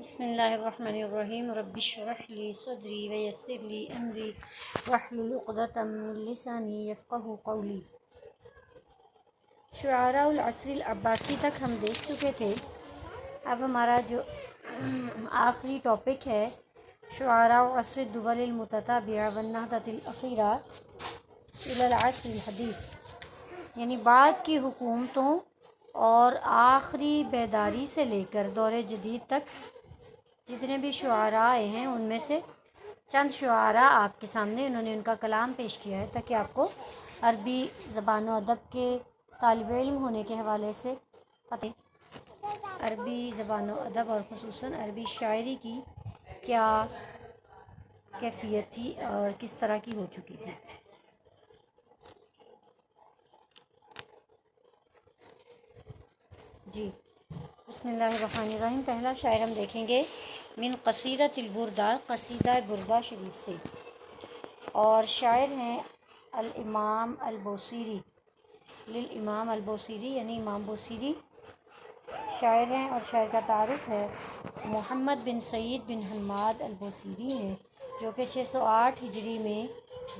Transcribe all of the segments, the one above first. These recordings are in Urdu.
بسم اللہ الرحمن الرحیم رب اشرح لی صدری ویسر لی امری واحلل عقدۃ من لسانی یفقہوا قولی۔ شعراء العصر العباسی تک ہم دیکھ چکے تھے۔ اب ہمارا جو آخری ٹاپک ہے شعراء عصر الدول المتتابعہ والنہضۃ الاخیرہ الی العصر الحدیث، یعنی بعد کی حکومتوں اور آخری بیداری سے لے کر دور جدید تک جتنے بھی شعراء آئے ہیں ان میں سے چند شعراء آپ کے سامنے انہوں نے ان کا کلام پیش کیا ہے، تاکہ آپ کو عربی زبان و ادب کے طالب علم ہونے کے حوالے سے پتہ عربی زبان و ادب اور خصوصاً عربی شاعری کی کیا کیفیت تھی اور کس طرح کی ہو چکی تھی۔ جی بسم اللہ الرحمن الرحیم۔ پہلا شاعر ہم دیکھیں گے من قصیدۃ البردہ، قصیدہ بردہ شریف سے، اور شاعر ہیں الامام البوصیری، للامام البوصیری یعنی امام بوصیری شاعر ہیں، اور شاعر کا تعارف ہے محمد بن سعید بن حماد البوصیری ہیں، جو کہ 608 ہجری میں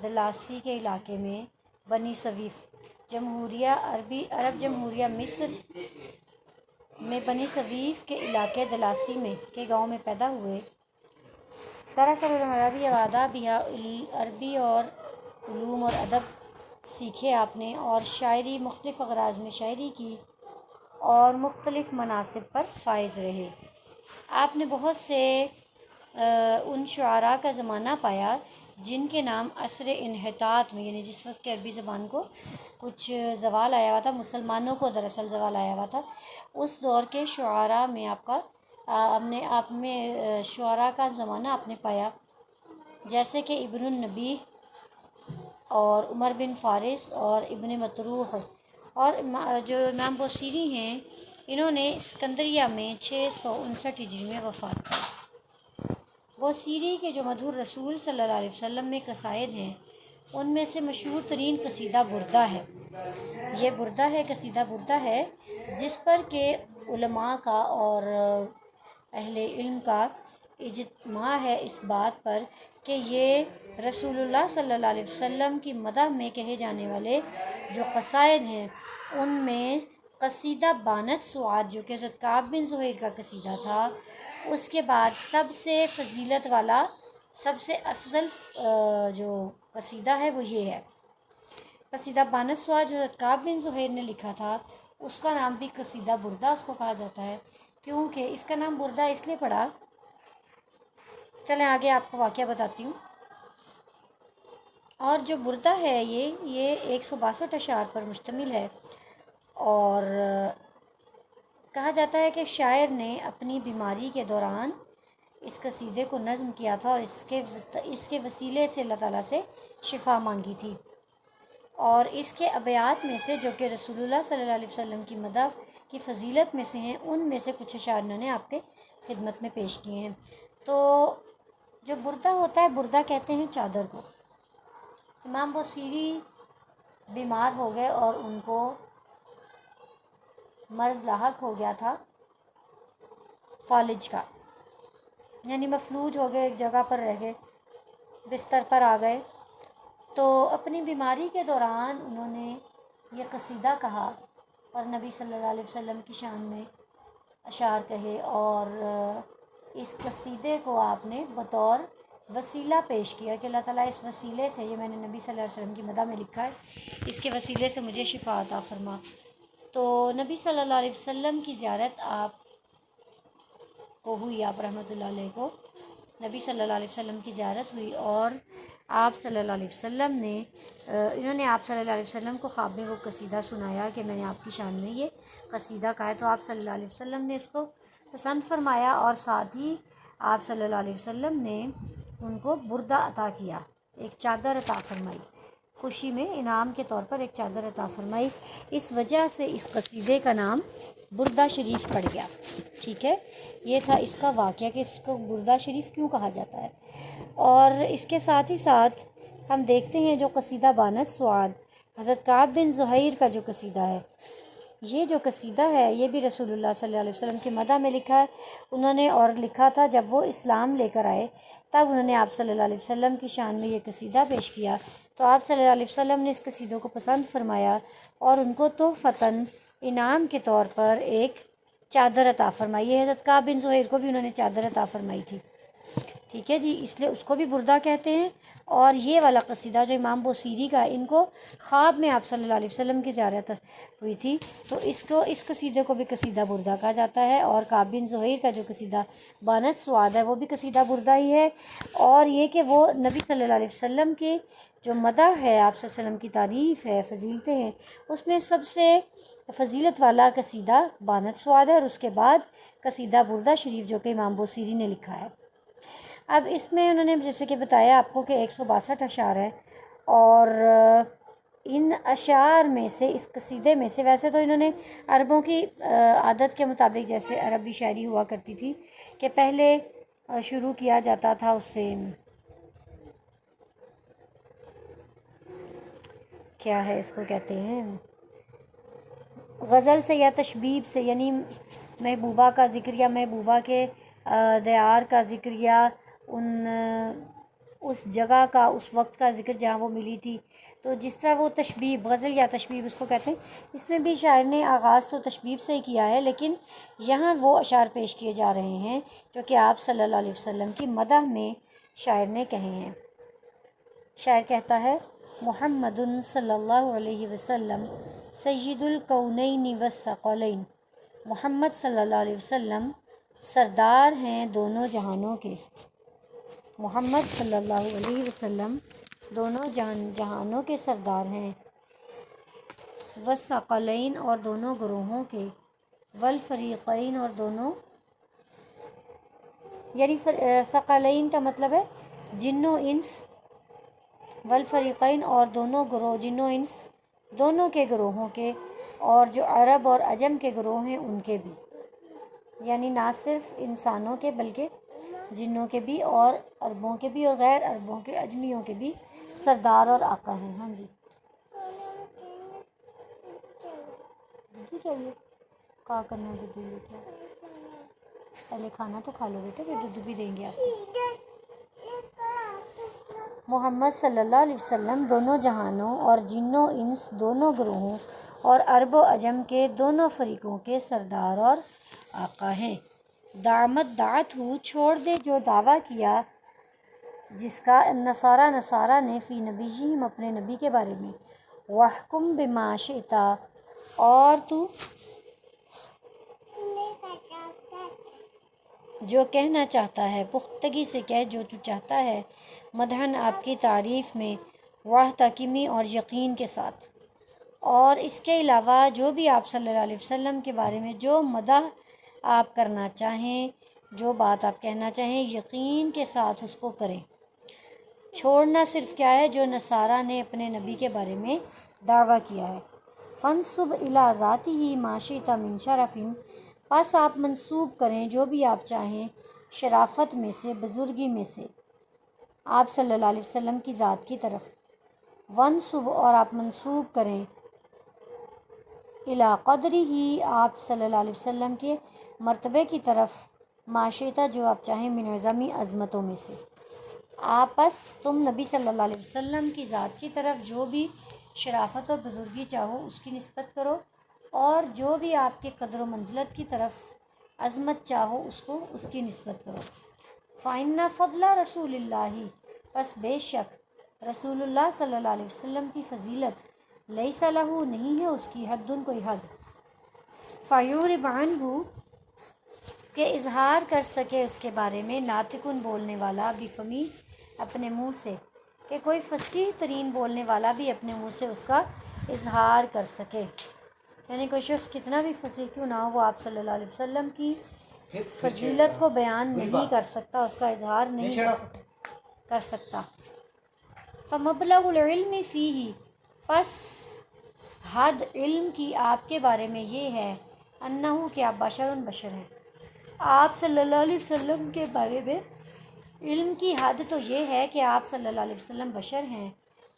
دلاسی کے علاقے میں بنی سویف جمہوریہ عرب جمہوریہ مصر میں بنی سویف کے علاقے دلاسی میں کے گاؤں میں پیدا ہوئے۔ دراصل العربی وآدابها، عربی اور علوم اور ادب سیکھے آپ نے، اور شاعری مختلف اغراض میں شاعری کی اور مختلف مناصب پر فائز رہے۔ آپ نے بہت سے ان شعراء کا زمانہ پایا جن کے نام عصر انحطاط میں، یعنی جس وقت کے عربی زبان کو کچھ زوال آیا ہوا تھا، مسلمانوں کو دراصل زوال آیا ہوا تھا، اس دور کے شعراء میں آپ میں شعراء کا زمانہ آپ نے پایا، جیسے کہ ابن النبی اور عمر بن فارس اور ابن مطروح، اور جو امام بوصیری ہیں انہوں نے اسکندریہ میں 659 ہجری میں وفات کی۔ بوصیری کے جو مدحور رسول صلی اللہ علیہ وسلم میں قصائد ہیں ان میں سے مشہور ترین قصیدہ بردہ ہے۔ یہ بردہ ہے، قصیدہ بردہ ہے، جس پر کہ علماء کا اور اہل علم کا اجماع ہے اس بات پر کہ یہ رسول اللہ صلی اللہ علیہ وسلم کی مدح میں کہے جانے والے جو قصائد ہیں ان میں قصیدہ بانت سعاد، جو کہ حضرت کعب بن زہیر کا قصیدہ تھا، اس کے بعد سب سے فضیلت والا، سب سے افضل جو قصیدہ ہے وہ یہ ہے۔ قصیدہ بانت سعاد جو حضرت کعب بن زہیر نے لکھا تھا اس کا نام بھی قصیدہ بردہ اس کو کہا جاتا ہے، کیونکہ اس کا نام بردہ اس لیے پڑا، چلیں آگے آپ کو واقعہ بتاتی ہوں۔ اور جو بردہ ہے یہ 162 اشعار پر مشتمل ہے، اور کہا جاتا ہے کہ شاعر نے اپنی بیماری کے دوران اس قصیدے کو نظم کیا تھا اور اس کے وسیلے سے اللہ تعالیٰ سے شفا مانگی تھی، اور اس کے ابیات میں سے جو کہ رسول اللہ صلی اللہ علیہ وسلم کی مدح کی فضیلت میں سے ہیں ان میں سے کچھ اشعار انہوں نے آپ کے خدمت میں پیش کیے ہیں۔ تو جو بردہ ہوتا ہے، بردہ کہتے ہیں چادر کو۔ امام بوصیری بیمار ہو گئے اور ان کو مرض لاحق ہو گیا تھا فالج کا، یعنی مفلوج ہو گئے، ایک جگہ پر رہ گئے، بستر پر آ گئے، تو اپنی بیماری کے دوران انہوں نے یہ قصیدہ کہا اور نبی صلی اللہ علیہ وسلم کی شان میں اشعار کہے، اور اس قصیدے کو آپ نے بطور وسیلہ پیش کیا کہ اللہ تعالیٰ اس وسیلے سے، یہ میں نے نبی صلی اللہ علیہ وسلم کی مدح میں لکھا ہے، اس کے وسیلے سے مجھے شفا عطا فرما۔ تو نبی صلی اللہ علیہ وسلم کی زیارت آپ کو ہوئی، آپ رحمۃ اللہ علیہ کو نبی صلی اللہ علیہ وسلم کی زیارت ہوئی، اور آپ صلی اللہ علیہ وسلم نے انہوں نے آپ صلی اللہ علیہ وسلم کو خواب میں وہ قصیدہ سنایا کہ میں نے آپ کی شان میں یہ قصیدہ کہا ہے، تو آپ صلی اللہ علیہ وسلم نے اس کو پسند فرمایا، اور ساتھ ہی آپ صلی اللہ علیہ وسلم نے ان کو بردہ عطا کیا، ایک چادر عطا فرمائی، خوشی میں انعام کے طور پر ایک چادر عطا فرمائی۔ اس وجہ سے اس قصیدے کا نام بردہ شریف پڑ گیا، ٹھیک ہے، یہ تھا اس کا واقعہ کہ اس کو بردہ شریف کیوں کہا جاتا ہے۔ اور اس کے ساتھ ہی ساتھ ہم دیکھتے ہیں جو قصیدہ بانت سعاد حضرت کعب بن زہیر کا جو قصیدہ ہے، یہ جو قصیدہ ہے یہ بھی رسول اللہ صلی اللہ علیہ وسلم کے مدح میں لکھا ہے انہوں نے، اور لکھا تھا جب وہ اسلام لے کر آئے تب انہوں نے آپ صلی اللہ علیہ وسلم کی شان میں یہ قصیدہ پیش کیا، تو آپ صلی اللہ علیہ وسلم نے اس قصیدوں کو پسند فرمایا اور ان کو تحفتاً انعام کے طور پر ایک چادر عطا فرمائی ہے۔ حضرت کعب بن زہیر کو بھی انہوں نے چادر عطا فرمائی تھی، ٹھیک ہے جی، اس لیے اس کو بھی بردہ کہتے ہیں۔ اور یہ والا قصیدہ جو امام بوصیری کا، ان کو خواب میں آپ صلی اللہ علیہ وسلم کی زیارت ہوئی تھی، تو اس قصیدے کو بھی قصیدہ بردہ کہا جاتا ہے۔ اور کعب بن زہیر کا جو قصیدہ بانت سواد ہے وہ بھی قصیدہ بردہ ہی ہے، اور یہ کہ وہ نبی صلی اللہ علیہ وسلم کے جو مدح ہے، آپ صلی اللہ علیہ وسلم کی تعریف ہے، فضیلتیں ہیں، اس میں سب سے فضیلت والا قصیدہ بانت سواد ہے، اور اس کے بعد قصیدہ بردہ شریف جو کہ امام بوصیری نے لکھا ہے۔ اب اس میں انہوں نے جیسے کہ بتایا آپ کو کہ 162 اشعار ہے، اور ان اشعار میں سے، اس قصیدے میں سے، ویسے تو انہوں نے عربوں کی عادت کے مطابق، جیسے عربی شاعری ہوا کرتی تھی کہ پہلے شروع کیا جاتا تھا اس سے، کیا ہے اس کو کہتے ہیں، غزل سے یا تشبیب سے، یعنی محبوبہ کا ذکر یا محبوبہ کے دیار کا ذکر یا اس جگہ کا، اس وقت کا ذکر جہاں وہ ملی تھی، تو جس طرح وہ تشبیب، غزل یا تشبیب اس کو کہتے ہیں، اس میں بھی شاعر نے آغاز تو تشبیب سے ہی کیا ہے، لیکن یہاں وہ اشعار پیش کیے جا رہے ہیں جو کہ آپ صلی اللہ علیہ وسلم کی مدح میں شاعر نے کہے ہیں۔ شاعر کہتا ہے: محمد صلی اللہ علیہ وسلم سید الکونین والثقلین، محمد صلی اللہ علیہ وسلم سردار ہیں دونوں جہانوں کے، محمد صلی اللہ علیہ وسلم دونوں جہانوں کے سردار ہیں، والثقلین اور دونوں گروہوں کے، والفریقین اور دونوں، یعنی ثقلین کا مطلب ہے جن و انس، والفریقین اور دونوں گروہ، جن و انس دونوں کے گروہوں کے، اور جو عرب اور عجم کے گروہ ہیں ان کے بھی، یعنی نہ صرف انسانوں کے بلکہ جنوں کے بھی، اور عربوں کے بھی، اور غیر عربوں کے، اجمیوں کے بھی سردار اور آقا ہیں۔ ہاں جی، دودھ چاہیے، کہا کرنا دودھ لے کے، پہلے کھانا تو کھا لو بیٹا، پھر دودھ بھی دیں گے آپ کو۔ محمد صلی اللہ علیہ وسلم دونوں جہانوں اور جن و انس دونوں گروہوں اور عرب و عجم کے دونوں فریقوں کے سردار اور آقا ہیں۔ دعمت دعت ہو، چھوڑ دے جو دعویٰ کیا جس کا، نصارہ نے، فی نبیہم اپنے نبی کے بارے میں، وحکم بما شئت اور تو جو کہنا چاہتا ہے، پختگی سے کہہ جو تو چاہتا ہے، مدحن آپ کی تعریف میں، واہ تحکیمی اور یقین کے ساتھ، اور اس کے علاوہ جو بھی آپ صلی اللہ علیہ وسلم کے بارے میں جو مدح آپ کرنا چاہیں، جو بات آپ کہنا چاہیں، یقین کے ساتھ اس کو کریں۔ چھوڑنا صرف کیا ہے، جو نصارہ نے اپنے نبی کے بارے میں دعویٰ کیا ہے۔ فَانْسُبْ إِلَىٰ ذَاتِهِ مَا شِئْتَ مِنْ شَرَفٍ، پس آپ منسوب کریں جو بھی آپ چاہیں شرافت میں سے، بزرگی میں سے، آپ صلی اللہ علیہ وسلم کی ذات کی طرف۔ وَانْسُبْ اور آپ منسوب کریں، إِلَىٰ قَدْرِهِ آپ صلی اللہ علیہ وسلم کے مرتبے کی طرف، مَا شِئْتَ جو آپ چاہیں، من عظمی عظمتوں میں سے، آپس تم نبی صلی اللہ علیہ وسلم کی ذات کی طرف جو بھی شرافت اور بزرگی چاہو اس کی نسبت کرو، اور جو بھی آپ کے قدر و منزلت کی طرف عظمت چاہو اس کو، اس کی نسبت کرو۔ فَإِنَّ فَضْلَ رسول اللہ، پس بے شک رسول اللہ صلی اللہ علیہ وسلم کی فضیلت، لیس لہ نہیں ہے اس کی، حد کوئی حد، فَيُعْرِبْ عَنْہُ کہ اظہار کر سکے اس کے بارے میں، ناطقن بولنے والا، بفمی اپنے منہ سے، کہ کوئی فصیح ترین بولنے والا بھی اپنے منہ سے اس کا اظہار کر سکے، یعنی کوئی شخص کتنا بھی فصیح کیوں نہ ہو، وہ آپ صلی اللہ علیہ وسلم کی فضیلت کو بیان نہیں کر سکتا، اس کا اظہار نہیں کر سکتا۔ فَمَبْلَغُ الْعِلْمِ فِيهِ پس حد علم کی آپ کے بارے میں یہ ہے، انہو کہ آپ بشر ہیں، آپ صلی اللہ علیہ وسلم کے بارے میں علم کی حد تو یہ ہے کہ آپ صلی اللہ علیہ وسلم بشر ہیں،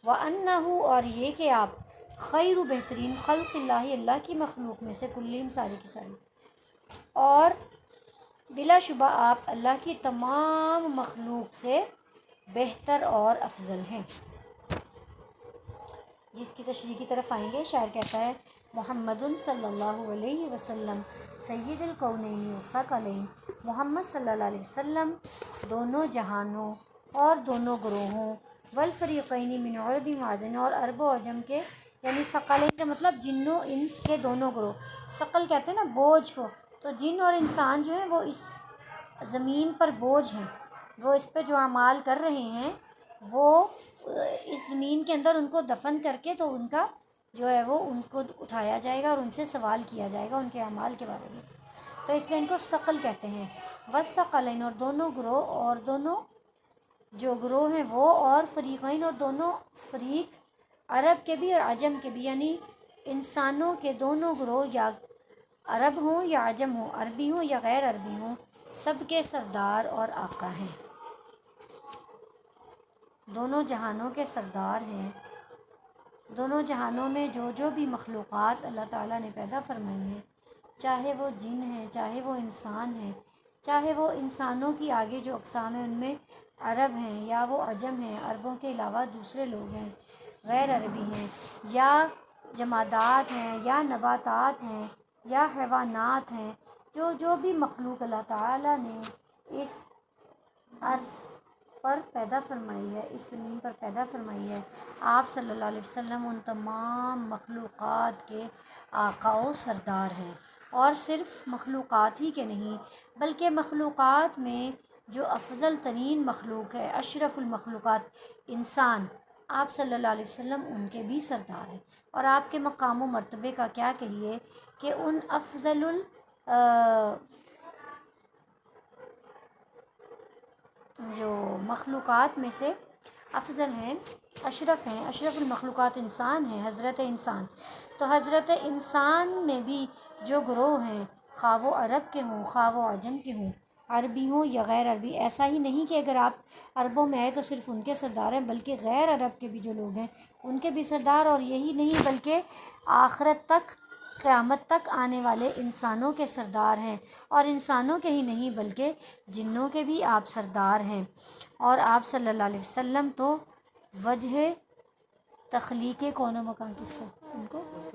وَأَنَّهُ اور یہ کہ آپ خیر و بہترین خلق اللہ، اللہ کی مخلوق میں سے، کلیم ساری کی ساری، اور بلا شبہ آپ اللہ کی تمام مخلوق سے بہتر اور افضل ہیں۔ جس کی تشریح کی طرف آئیں گے، شاعر کہتا ہے محمد صلی اللہ علیہ وسلم سید الکونین والثقلین، محمد صلی اللہ علیہ وسلم دونوں جہانوں اور دونوں گروہوں، والفریقین من عرب و عجم، اور عرب و عجم کے، یعنی ثقلین کا مطلب جن و انس کے دونوں گروہ، ثقل کہتے ہیں نا بوجھ کو، تو جن اور انسان جو ہیں وہ اس زمین پر بوجھ ہیں، وہ اس پہ جو اعمال کر رہے ہیں وہ اس زمین کے اندر ان کو دفن کر کے تو ان کا جو ہے وہ ان کو اٹھایا جائے گا اور ان سے سوال کیا جائے گا ان کے اعمال کے بارے میں، تو اس لیے ان کو ثقل کہتے ہیں۔ والثقلین، اور دونوں گروہ، اور دونوں جو گروہ ہیں وہ، اور فریقین، اور دونوں فریق، عرب کے بھی اور عجم کے بھی، یعنی انسانوں کے دونوں گروہ، یا عرب ہوں یا عجم ہوں، عربی ہوں یا غیر عربی ہوں، سب کے سردار اور آقا ہیں، دونوں جہانوں کے سردار ہیں۔ دونوں جہانوں میں جو بھی مخلوقات اللہ تعالیٰ نے پیدا فرمائی ہیں، چاہے وہ جن ہیں، چاہے وہ انسان ہیں، چاہے وہ انسانوں کی آگے جو اقسام ہیں ان میں عرب ہیں یا وہ عجم ہیں، عربوں کے علاوہ دوسرے لوگ ہیں، غیر عربی ہیں، یا جمادات ہیں، یا نباتات ہیں، یا حیوانات ہیں، جو بھی مخلوق اللہ تعالیٰ نے اس عرض پر پیدا فرمائی ہے، اس زمین پر پیدا فرمائی ہے، آپ صلی اللہ علیہ وسلم ان تمام مخلوقات کے آقا و سردار ہیں، اور صرف مخلوقات ہی کے نہیں بلکہ مخلوقات میں جو افضل ترین مخلوق ہے، اشرف المخلوقات انسان، آپ صلی اللہ علیہ وسلم ان کے بھی سردار ہیں، اور آپ کے مقام و مرتبے کا کیا کہیے کہ ان افضل جو مخلوقات میں سے افضل ہیں، اشرف ہیں، اشرف المخلوقات انسان ہیں، حضرت انسان، تو حضرت انسان میں بھی جو گروہ ہیں، خواہ وہ عرب کے ہوں، خواہ وہ عجم کے ہوں، عربی ہوں یا غیر عربی، ایسا ہی نہیں کہ اگر آپ عربوں میں آئے تو صرف ان کے سردار ہیں، بلکہ غیر عرب کے بھی جو لوگ ہیں ان کے بھی سردار، اور یہی نہیں بلکہ آخرت تک، قیامت تک آنے والے انسانوں کے سردار ہیں، اور انسانوں کے ہی نہیں بلکہ جنوں کے بھی آپ سردار ہیں، اور آپ صلی اللہ علیہ وسلم تو وجہ تخلیق کون و مکان، کس کو، ان کو اس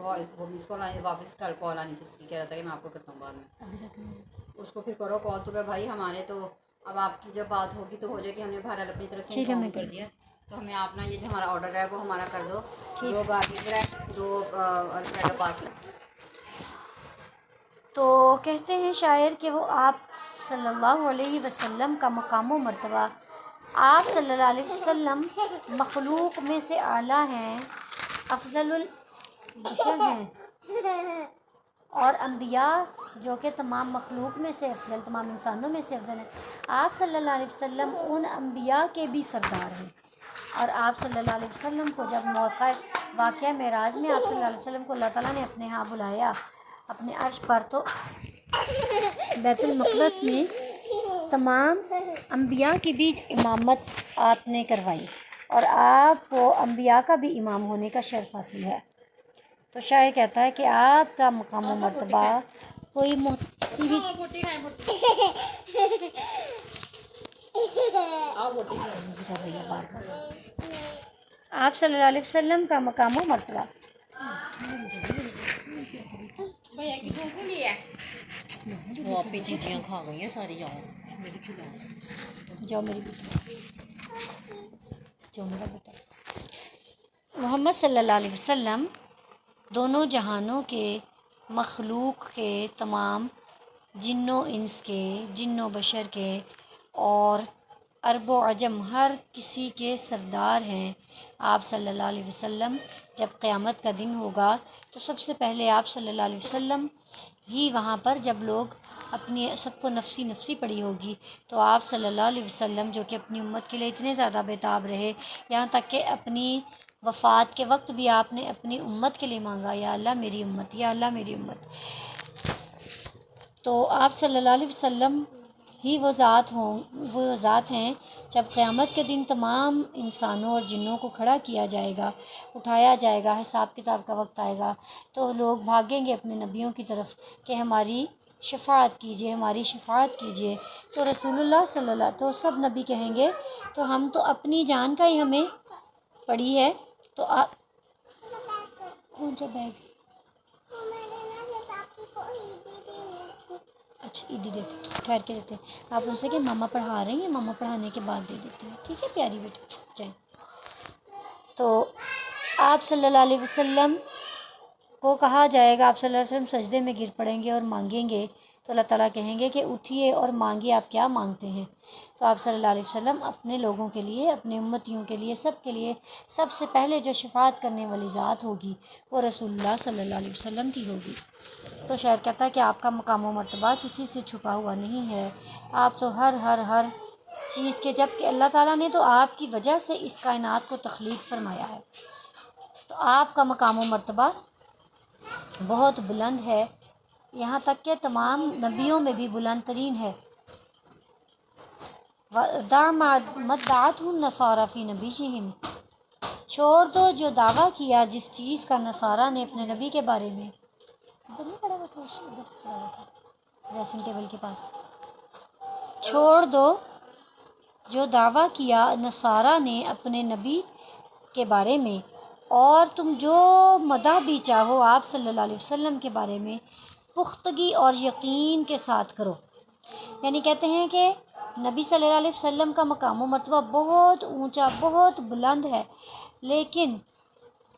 کو واپس کل کال آنی تھی، اس کی کہہ رہا تھا کہ میں آپ کو کرتا ہوں بعد میں، ابھی تک نہیں، اس کو پھر کرو کال، تو کہ بھائی ہمارے تو اب آپ کی جب بات ہوگی تو ہو جائے کہ ہم نے بہرحال اپنی طرف سے ٹھیک ہے انفارم میں کر دیا، تو ہمیں آپ نا یہ جو ہمارا آرڈر ہے وہ ہمارا کر دو، ٹھیک 2 گارلک بریڈ، 2 الفریڈو پاستا۔ تو کہتے ہیں شاعر کہ وہ آپ صلی اللہ علیہ وسلم کا مقام و مرتبہ، آپ صلی اللہ علیہ وسلم مخلوق میں سے اعلیٰ ہیں، افضل البشر ہیں، اور انبیاء جو کہ تمام مخلوق میں سے افضل، تمام انسانوں میں سے افضل ہیں، آپ صلی اللہ علیہ وسلم ان انبیاء کے بھی سردار ہیں، اور آپ صلی اللہ علیہ وسلم کو جب موقع واقعہ معراج میں آپ صلی اللہ علیہ وسلم کو اللہ تعالیٰ نے اپنے ہاں بلایا اپنے عرش پر، تو بیت المقدس میں تمام انبیاء کی بھی امامت آپ نے کروائی، اور آپ کو انبیاء کا بھی امام ہونے کا شرف حاصل ہے، تو شاعر کہتا ہے کہ آپ کا مقام و مرتبہ کوئی محسی بھی آپ صلی اللہ علیہ وسلم کا مقام و مرتبہ، وہ آپ کی چیزیاں کھا گئی ہیں ساری، جو میری بیٹی، جو میرا بیٹا محمد صلی اللہ علیہ وسلم دونوں جہانوں کے، مخلوق کے، تمام جن و انس کے، جن و بشر کے، اور عرب و عجم ہر کسی کے سردار ہیں، آپ صلی اللہ علیہ وسلم جب قیامت کا دن ہوگا تو سب سے پہلے آپ صلی اللہ علیہ وسلم ہی وہاں پر، جب لوگ اپنی سب کو نفسی نفسی پڑی ہوگی، تو آپ صلی اللہ علیہ وسلم جو کہ اپنی امت کے لیے اتنے زیادہ بیتاب رہے، یہاں تک کہ اپنی وفات کے وقت بھی آپ نے اپنی امت کے لیے مانگا، یا اللہ میری امت، یا اللہ میری امت، تو آپ صلی اللہ علیہ وسلم ہی وہ ذات ہیں جب قیامت کے دن تمام انسانوں اور جنوں کو کھڑا کیا جائے گا، اٹھایا جائے گا، حساب کتاب کا وقت آئے گا، تو لوگ بھاگیں گے اپنے نبیوں کی طرف کہ ہماری شفاعت کیجیے، ہماری شفاعت کیجیے۔ تو رسول اللہ صلی اللہ، تو سب نبی کہیں گے تو ہم تو اپنی جان کا ہی ہمیں پڑی ہے، تو آپ کون سا بیگ؟ اچھا عیدی دیتے، ٹھہر کے دیتے ہیں، آپ ان سے کہ ماما پڑھا رہی ہیں، ماما پڑھانے کے بعد دے دیتے ہیں، ٹھیک ہے پیاری بیٹی جائیں۔ تو آپ صلی اللہ علیہ وسلم کو کہا جائے گا، آپ صلی اللہ علیہ وسلم سجدے میں گر پڑیں گے اور مانگیں گے، تو اللہ تعالیٰ کہیں گے کہ اٹھیے اور مانگیے، آپ کیا مانگتے ہیں؟ تو آپ صلی اللہ علیہ وسلم اپنے لوگوں کے لیے، اپنے امتیوں کے لیے، سب کے لیے سب سے پہلے جو شفاعت کرنے والی ذات ہوگی وہ رسول اللہ صلی اللہ علیہ وسلم کی ہوگی۔ تو شاعر کہتا ہے کہ آپ کا مقام و مرتبہ کسی سے چھپا ہوا نہیں ہے، آپ تو ہر چیز کے، جب کہ اللہ تعالیٰ نے تو آپ کی وجہ سے اس کائنات کو تخلیق فرمایا ہے، تو آپ کا مقام و مرتبہ بہت بلند ہے، یہاں تک کہ تمام نبیوں میں بھی بلند ترین ہے۔ دع مدعته النصارى في نبيهم، چھوڑ دو جو دعویٰ کیا جس چیز کا نصارہ نے اپنے نبی کے بارے میں، ادھر نہیں پڑا ہوا تھا، ادھر پڑا ہوا تھا ڈریسنگ ٹیبل کے پاس، چھوڑ دو جو دعویٰ کیا نصارہ نے اپنے نبی کے بارے میں، اور تم جو مدح بھی چاہو آپ صلی اللہ علیہ وسلم کے بارے میں پختگی اور یقین کے ساتھ کرو۔ یعنی کہتے ہیں کہ نبی صلی اللہ علیہ وسلم کا مقام و مرتبہ بہت اونچا، بہت بلند ہے، لیکن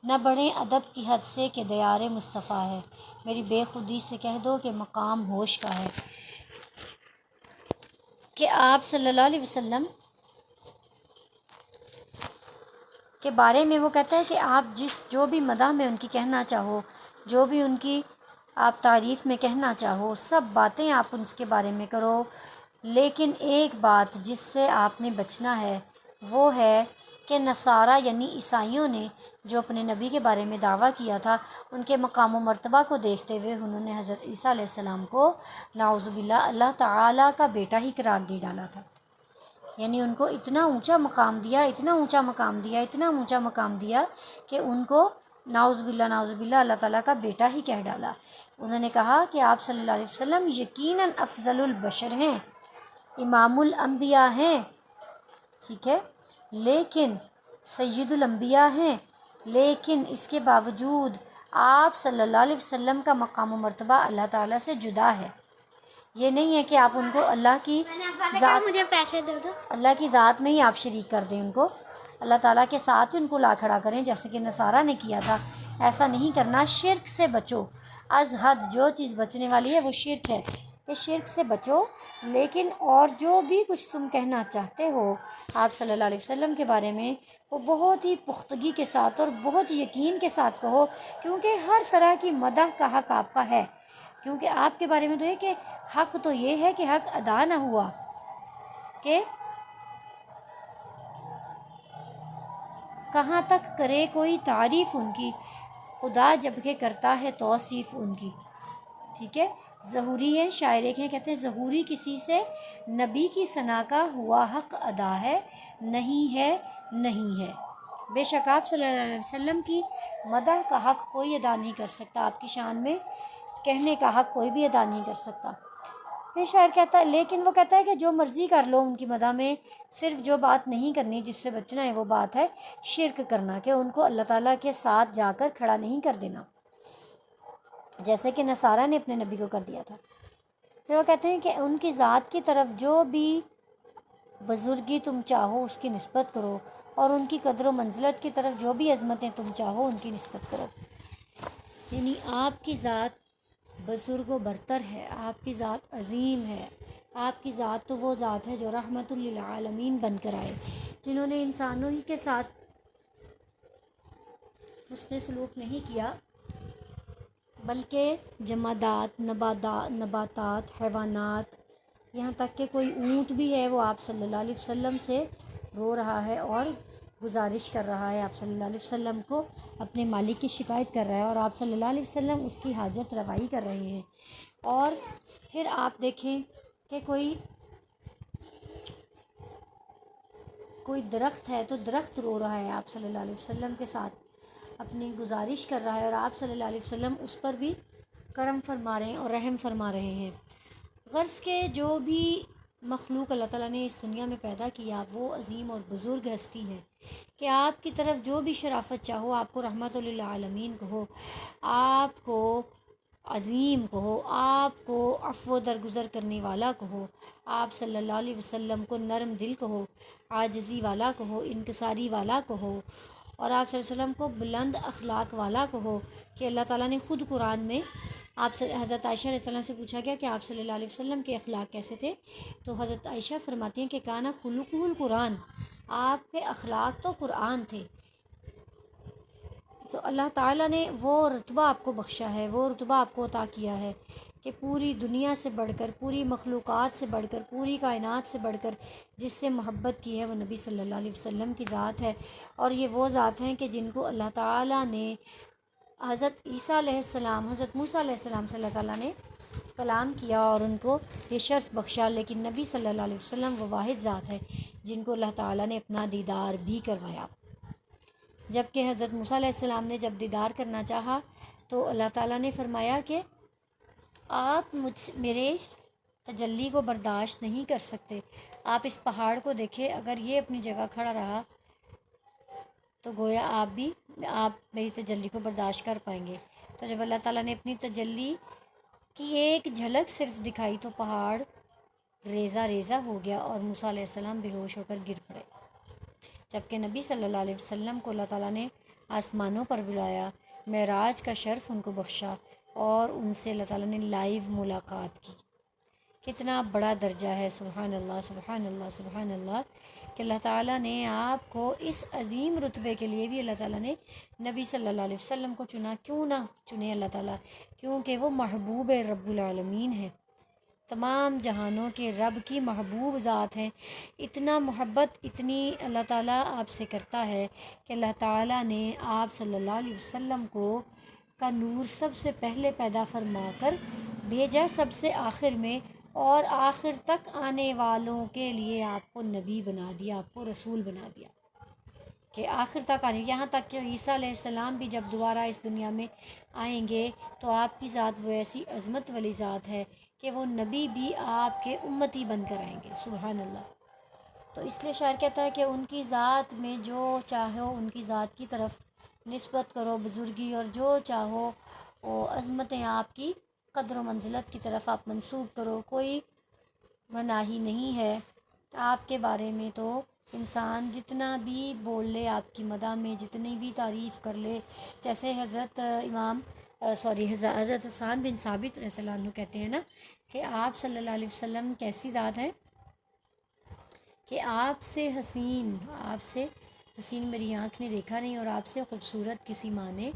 نہ بڑھیں ادب کی حد سے کہ دیار مصطفیٰ ہے، میری بے خودی سے کہہ دو کہ مقام ہوش کا ہے، کہ آپ صلی اللہ علیہ وسلم کے بارے میں وہ کہتا ہے کہ آپ جو بھی مدح میں ان کی کہنا چاہو، جو بھی ان کی آپ تعریف میں کہنا چاہو، سب باتیں آپ ان کے بارے میں کرو، لیکن ایک بات جس سے آپ نے بچنا ہے وہ ہے کہ نصارہ یعنی عیسائیوں نے جو اپنے نبی کے بارے میں دعویٰ کیا تھا، ان کے مقام و مرتبہ کو دیکھتے ہوئے انہوں نے حضرت عیسیٰ علیہ السلام کو نعوذ باللہ اللہ تعالیٰ کا بیٹا ہی قرار دے ڈالا تھا، یعنی ان کو اتنا اونچا مقام دیا، اتنا اونچا مقام دیا، اتنا اونچا مقام دیا کہ ان کو نعوذ باللہ اللہ تعالیٰ کا بیٹا ہی کہہ ڈالا۔ انہوں نے کہا کہ آپ صلی اللہ علیہ وسلم یقیناً افضل البشر ہیں، امام الانبیاء ہیں، ٹھیک ہے، لیکن سید الانبیاء ہیں، لیکن اس کے باوجود آپ صلی اللہ علیہ وسلم کا مقام و مرتبہ اللہ تعالیٰ سے جدا ہے۔ یہ نہیں ہے کہ آپ ان کو اللہ کی ذات، مجھے پیسے دے دو، اللہ کی ذات میں ہی آپ شریک کر دیں، ان کو اللہ تعالیٰ کے ساتھ ان کو لا کھڑا کریں جیسے کہ نصارہ نے کیا تھا، ایسا نہیں کرنا۔ شرک سے بچو، از حد جو چیز بچنے والی ہے وہ شرک ہے، کہ شرک سے بچو، لیکن اور جو بھی کچھ تم کہنا چاہتے ہو آپ صلی اللہ علیہ وسلم کے بارے میں وہ بہت ہی پختگی کے ساتھ اور بہت یقین کے ساتھ کہو، کیونکہ ہر طرح کی مدح کا حق آپ کا ہے، کیونکہ آپ کے بارے میں تو یہ کہ حق تو یہ ہے کہ حق ادا نہ ہوا، کہ کہاں تک کرے کوئی تعریف ان کی، خدا جب کہ کرتا ہے توصیف ان کی، ٹھیک ہے۔ ظہوری ہے، شاعر ایک ہیں، کہتے ہیں ظہوری کسی سے نبی کی ثنا کا ہوا حق ادا ہے، نہیں ہے نہیں ہے، بے شک آپ صلی اللہ علیہ وسلم کی مدح کا حق کوئی ادا نہیں کر سکتا، آپ کی شان میں کہنے کا حق کوئی بھی ادا نہیں کر سکتا۔ پھر شاعر کہتا ہے، لیکن وہ کہتا ہے کہ جو مرضی کر لو ان کی مدح میں، صرف جو بات نہیں کرنی، جس سے بچنا ہے وہ بات ہے شرک کرنا، کہ ان کو اللہ تعالیٰ کے ساتھ جا کر کھڑا نہیں کر دینا، جیسے کہ نصارہ نے اپنے نبی کو کر دیا تھا۔ پھر وہ کہتے ہیں کہ ان کی ذات کی طرف جو بھی بزرگی تم چاہو اس کی نسبت کرو، اور ان کی قدر و منزلت کی طرف جو بھی عظمتیں تم چاہو ان کی نسبت کرو، یعنی آپ کی ذات بزرگ و برتر ہے، آپ کی ذات عظیم ہے، آپ کی ذات تو وہ ذات ہے جو رحمت للعالمین بن کر آئے، جنہوں نے انسانوں ہی کے ساتھ حسن سلوک نہیں کیا بلکہ جمادات، نباتات، حیوانات، یہاں تک کہ کوئی اونٹ بھی ہے وہ آپ صلی اللہ علیہ وسلم سے رو رہا ہے اور گزارش کر رہا ہے آپ صلی اللہ علیہ وسلم کو، اپنے مالک کی شکایت کر رہا ہے، اور آپ صلی اللہ علیہ وسلم اس کی حاجت روائی کر رہے ہیں۔ اور پھر آپ دیکھیں کہ کوئی کوئی درخت ہے تو درخت رو رہا ہے آپ صلی اللہ علیہ وسلم کے ساتھ، اپنی گزارش کر رہا ہے، اور آپ صلی اللہ علیہ وسلم اس پر بھی کرم فرما رہے ہیں اور رحم فرما رہے ہیں۔ غرض کے جو بھی مخلوق اللہ تعالیٰ نے اس دنیا میں پیدا کیا وہ عظیم اور بزرگ ہستی ہے کہ آپ کی طرف جو بھی شرافت چاہو، آپ کو رحمت للعالمین کہو، آپ کو عظیم کہو، آپ کو عفو درگزر کرنے والا کہو، آپ صلی اللہ علیہ وسلم کو نرم دل کہو، عاجزی والا کہو، انکساری والا کہو، اور آپ صلی اللہ علیہ وسلم کو بلند اخلاق والا کہو کہ اللہ تعالیٰ نے خود قرآن میں آپ سے حضرت عائشہ رضی اللہ عنہا سے پوچھا گیا کہ آپ صلی اللہ علیہ وسلم کے اخلاق کیسے تھے، تو حضرت عائشہ فرماتی ہیں کہ کانا خلقہ القرآن، آپ کے اخلاق تو قرآن تھے۔ تو اللہ تعالیٰ نے وہ رتبہ آپ کو بخشا ہے، وہ رتبہ آپ کو عطا کیا ہے کہ پوری دنیا سے بڑھ کر، پوری مخلوقات سے بڑھ کر، پوری کائنات سے بڑھ کر جس سے محبت کی ہے وہ نبی صلی اللہ علیہ وسلم کی ذات ہے۔ اور یہ وہ ذات ہیں کہ جن کو اللہ تعالیٰ نے حضرت عیسیٰ علیہ السلام، حضرت موسیٰ علیہ السلام سے اللہ تعالیٰ نے کلام کیا اور ان کو یہ شرف بخشا، لیکن نبی صلی اللہ علیہ وسلم وہ واحد ذات ہے جن کو اللہ تعالیٰ نے اپنا دیدار بھی کروایا۔ جبکہ حضرت موسیٰ علیہ السلام نے جب دیدار کرنا چاہا تو اللہ تعالیٰ نے فرمایا کہ آپ میرے تجلی کو برداشت نہیں کر سکتے، آپ اس پہاڑ کو دیکھیں، اگر یہ اپنی جگہ کھڑا رہا تو گویا آپ میری تجلی کو برداشت کر پائیں گے۔ تو جب اللہ تعالیٰ نے اپنی تجلی کی ایک جھلک صرف دکھائی تو پہاڑ ریزہ ریزہ ہو گیا اور موسیٰ علیہ السلام بے ہوش ہو کر گر پڑے۔ جبکہ نبی صلی اللہ علیہ وسلم کو اللہ تعالیٰ نے آسمانوں پر بلایا، معراج کا شرف ان کو بخشا اور ان سے اللہ تعالیٰ نے لائیو ملاقات کی۔ کتنا بڑا درجہ ہے، سبحان اللہ سبحان اللہ سبحان اللہ، کہ اللہ تعالیٰ نے آپ کو اس عظیم رتبے کے لیے بھی اللہ تعالیٰ نے نبی صلی اللہ علیہ وسلم کو چنا۔ کیوں نہ چنے اللہ تعالیٰ، کیونکہ وہ محبوب رب العالمین ہے، تمام جہانوں کے رب کی محبوب ذات ہے۔ اتنا محبت اتنی اللہ تعالیٰ آپ سے کرتا ہے کہ اللہ تعالیٰ نے آپ صلی اللہ علیہ وسلم کو کا نور سب سے پہلے پیدا فرما کر بھیجا سب سے آخر میں، اور آخر تک آنے والوں کے لیے آپ کو نبی بنا دیا، آپ کو رسول بنا دیا کہ آخر تک آنے، یہاں تک کہ عیسیٰ علیہ السلام بھی جب دوبارہ اس دنیا میں آئیں گے تو آپ کی ذات وہ ایسی عظمت والی ذات ہے کہ وہ نبی بھی آپ کے امتی بن کر آئیں گے، سبحان اللہ۔ تو اس لیے شاعر کہتا ہے کہ ان کی ذات میں جو چاہو ان کی ذات کی طرف نسبت کرو بزرگی، اور جو چاہو وہ عظمتیں آپ کی قدر و منزلت کی طرف آپ منسوب کرو، کوئی مناہی نہیں ہے آپ کے بارے میں۔ تو انسان جتنا بھی بول لے آپ کی مدح میں، جتنی بھی تعریف کر لے، جیسے حضرت حضرت حسان بن ثابت رضی اللہ عنہ کہتے ہیں نا کہ آپ صلی اللہ علیہ وسلم کیسی ذات ہے کہ آپ سے حسین میری آنکھ نے دیکھا نہیں، اور آپ سے خوبصورت کسی ماں نے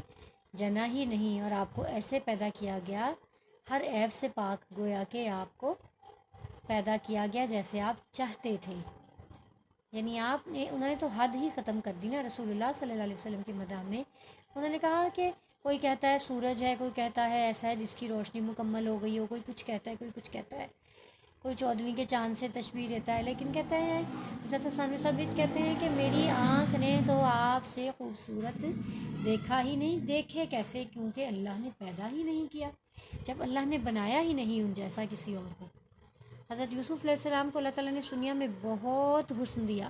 جنا ہی نہیں، اور آپ کو ایسے پیدا کیا گیا ہر عیب سے پاک، گویا کہ آپ کو پیدا کیا گیا جیسے آپ چاہتے تھے۔ یعنی انہوں نے تو حد ہی ختم کر دی نا رسول اللہ صلی اللہ علیہ وسلم کی مدح میں۔ انہوں نے کہا کہ کوئی کہتا ہے سورج ہے، کوئی کہتا ہے ایسا ہے جس کی روشنی مکمل ہو گئی ہو، کوئی کچھ کہتا ہے، کوئی کچھ کہتا ہے، کوئی 14ویں کے چاند سے تشبیہ دیتا ہے، لیکن کہتا ہے حضرت حسان بن ثابت کہتے ہیں کہ میری آنکھ نے تو آپ سے خوبصورت دیکھا ہی نہیں، دیکھے کیسے، کیونکہ اللہ نے پیدا ہی نہیں کیا، جب اللہ نے بنایا ہی نہیں ان جیسا کسی اور کو۔ حضرت یوسف علیہ السلام کو اللہ تعالیٰ نے دنیا میں بہت حسن دیا،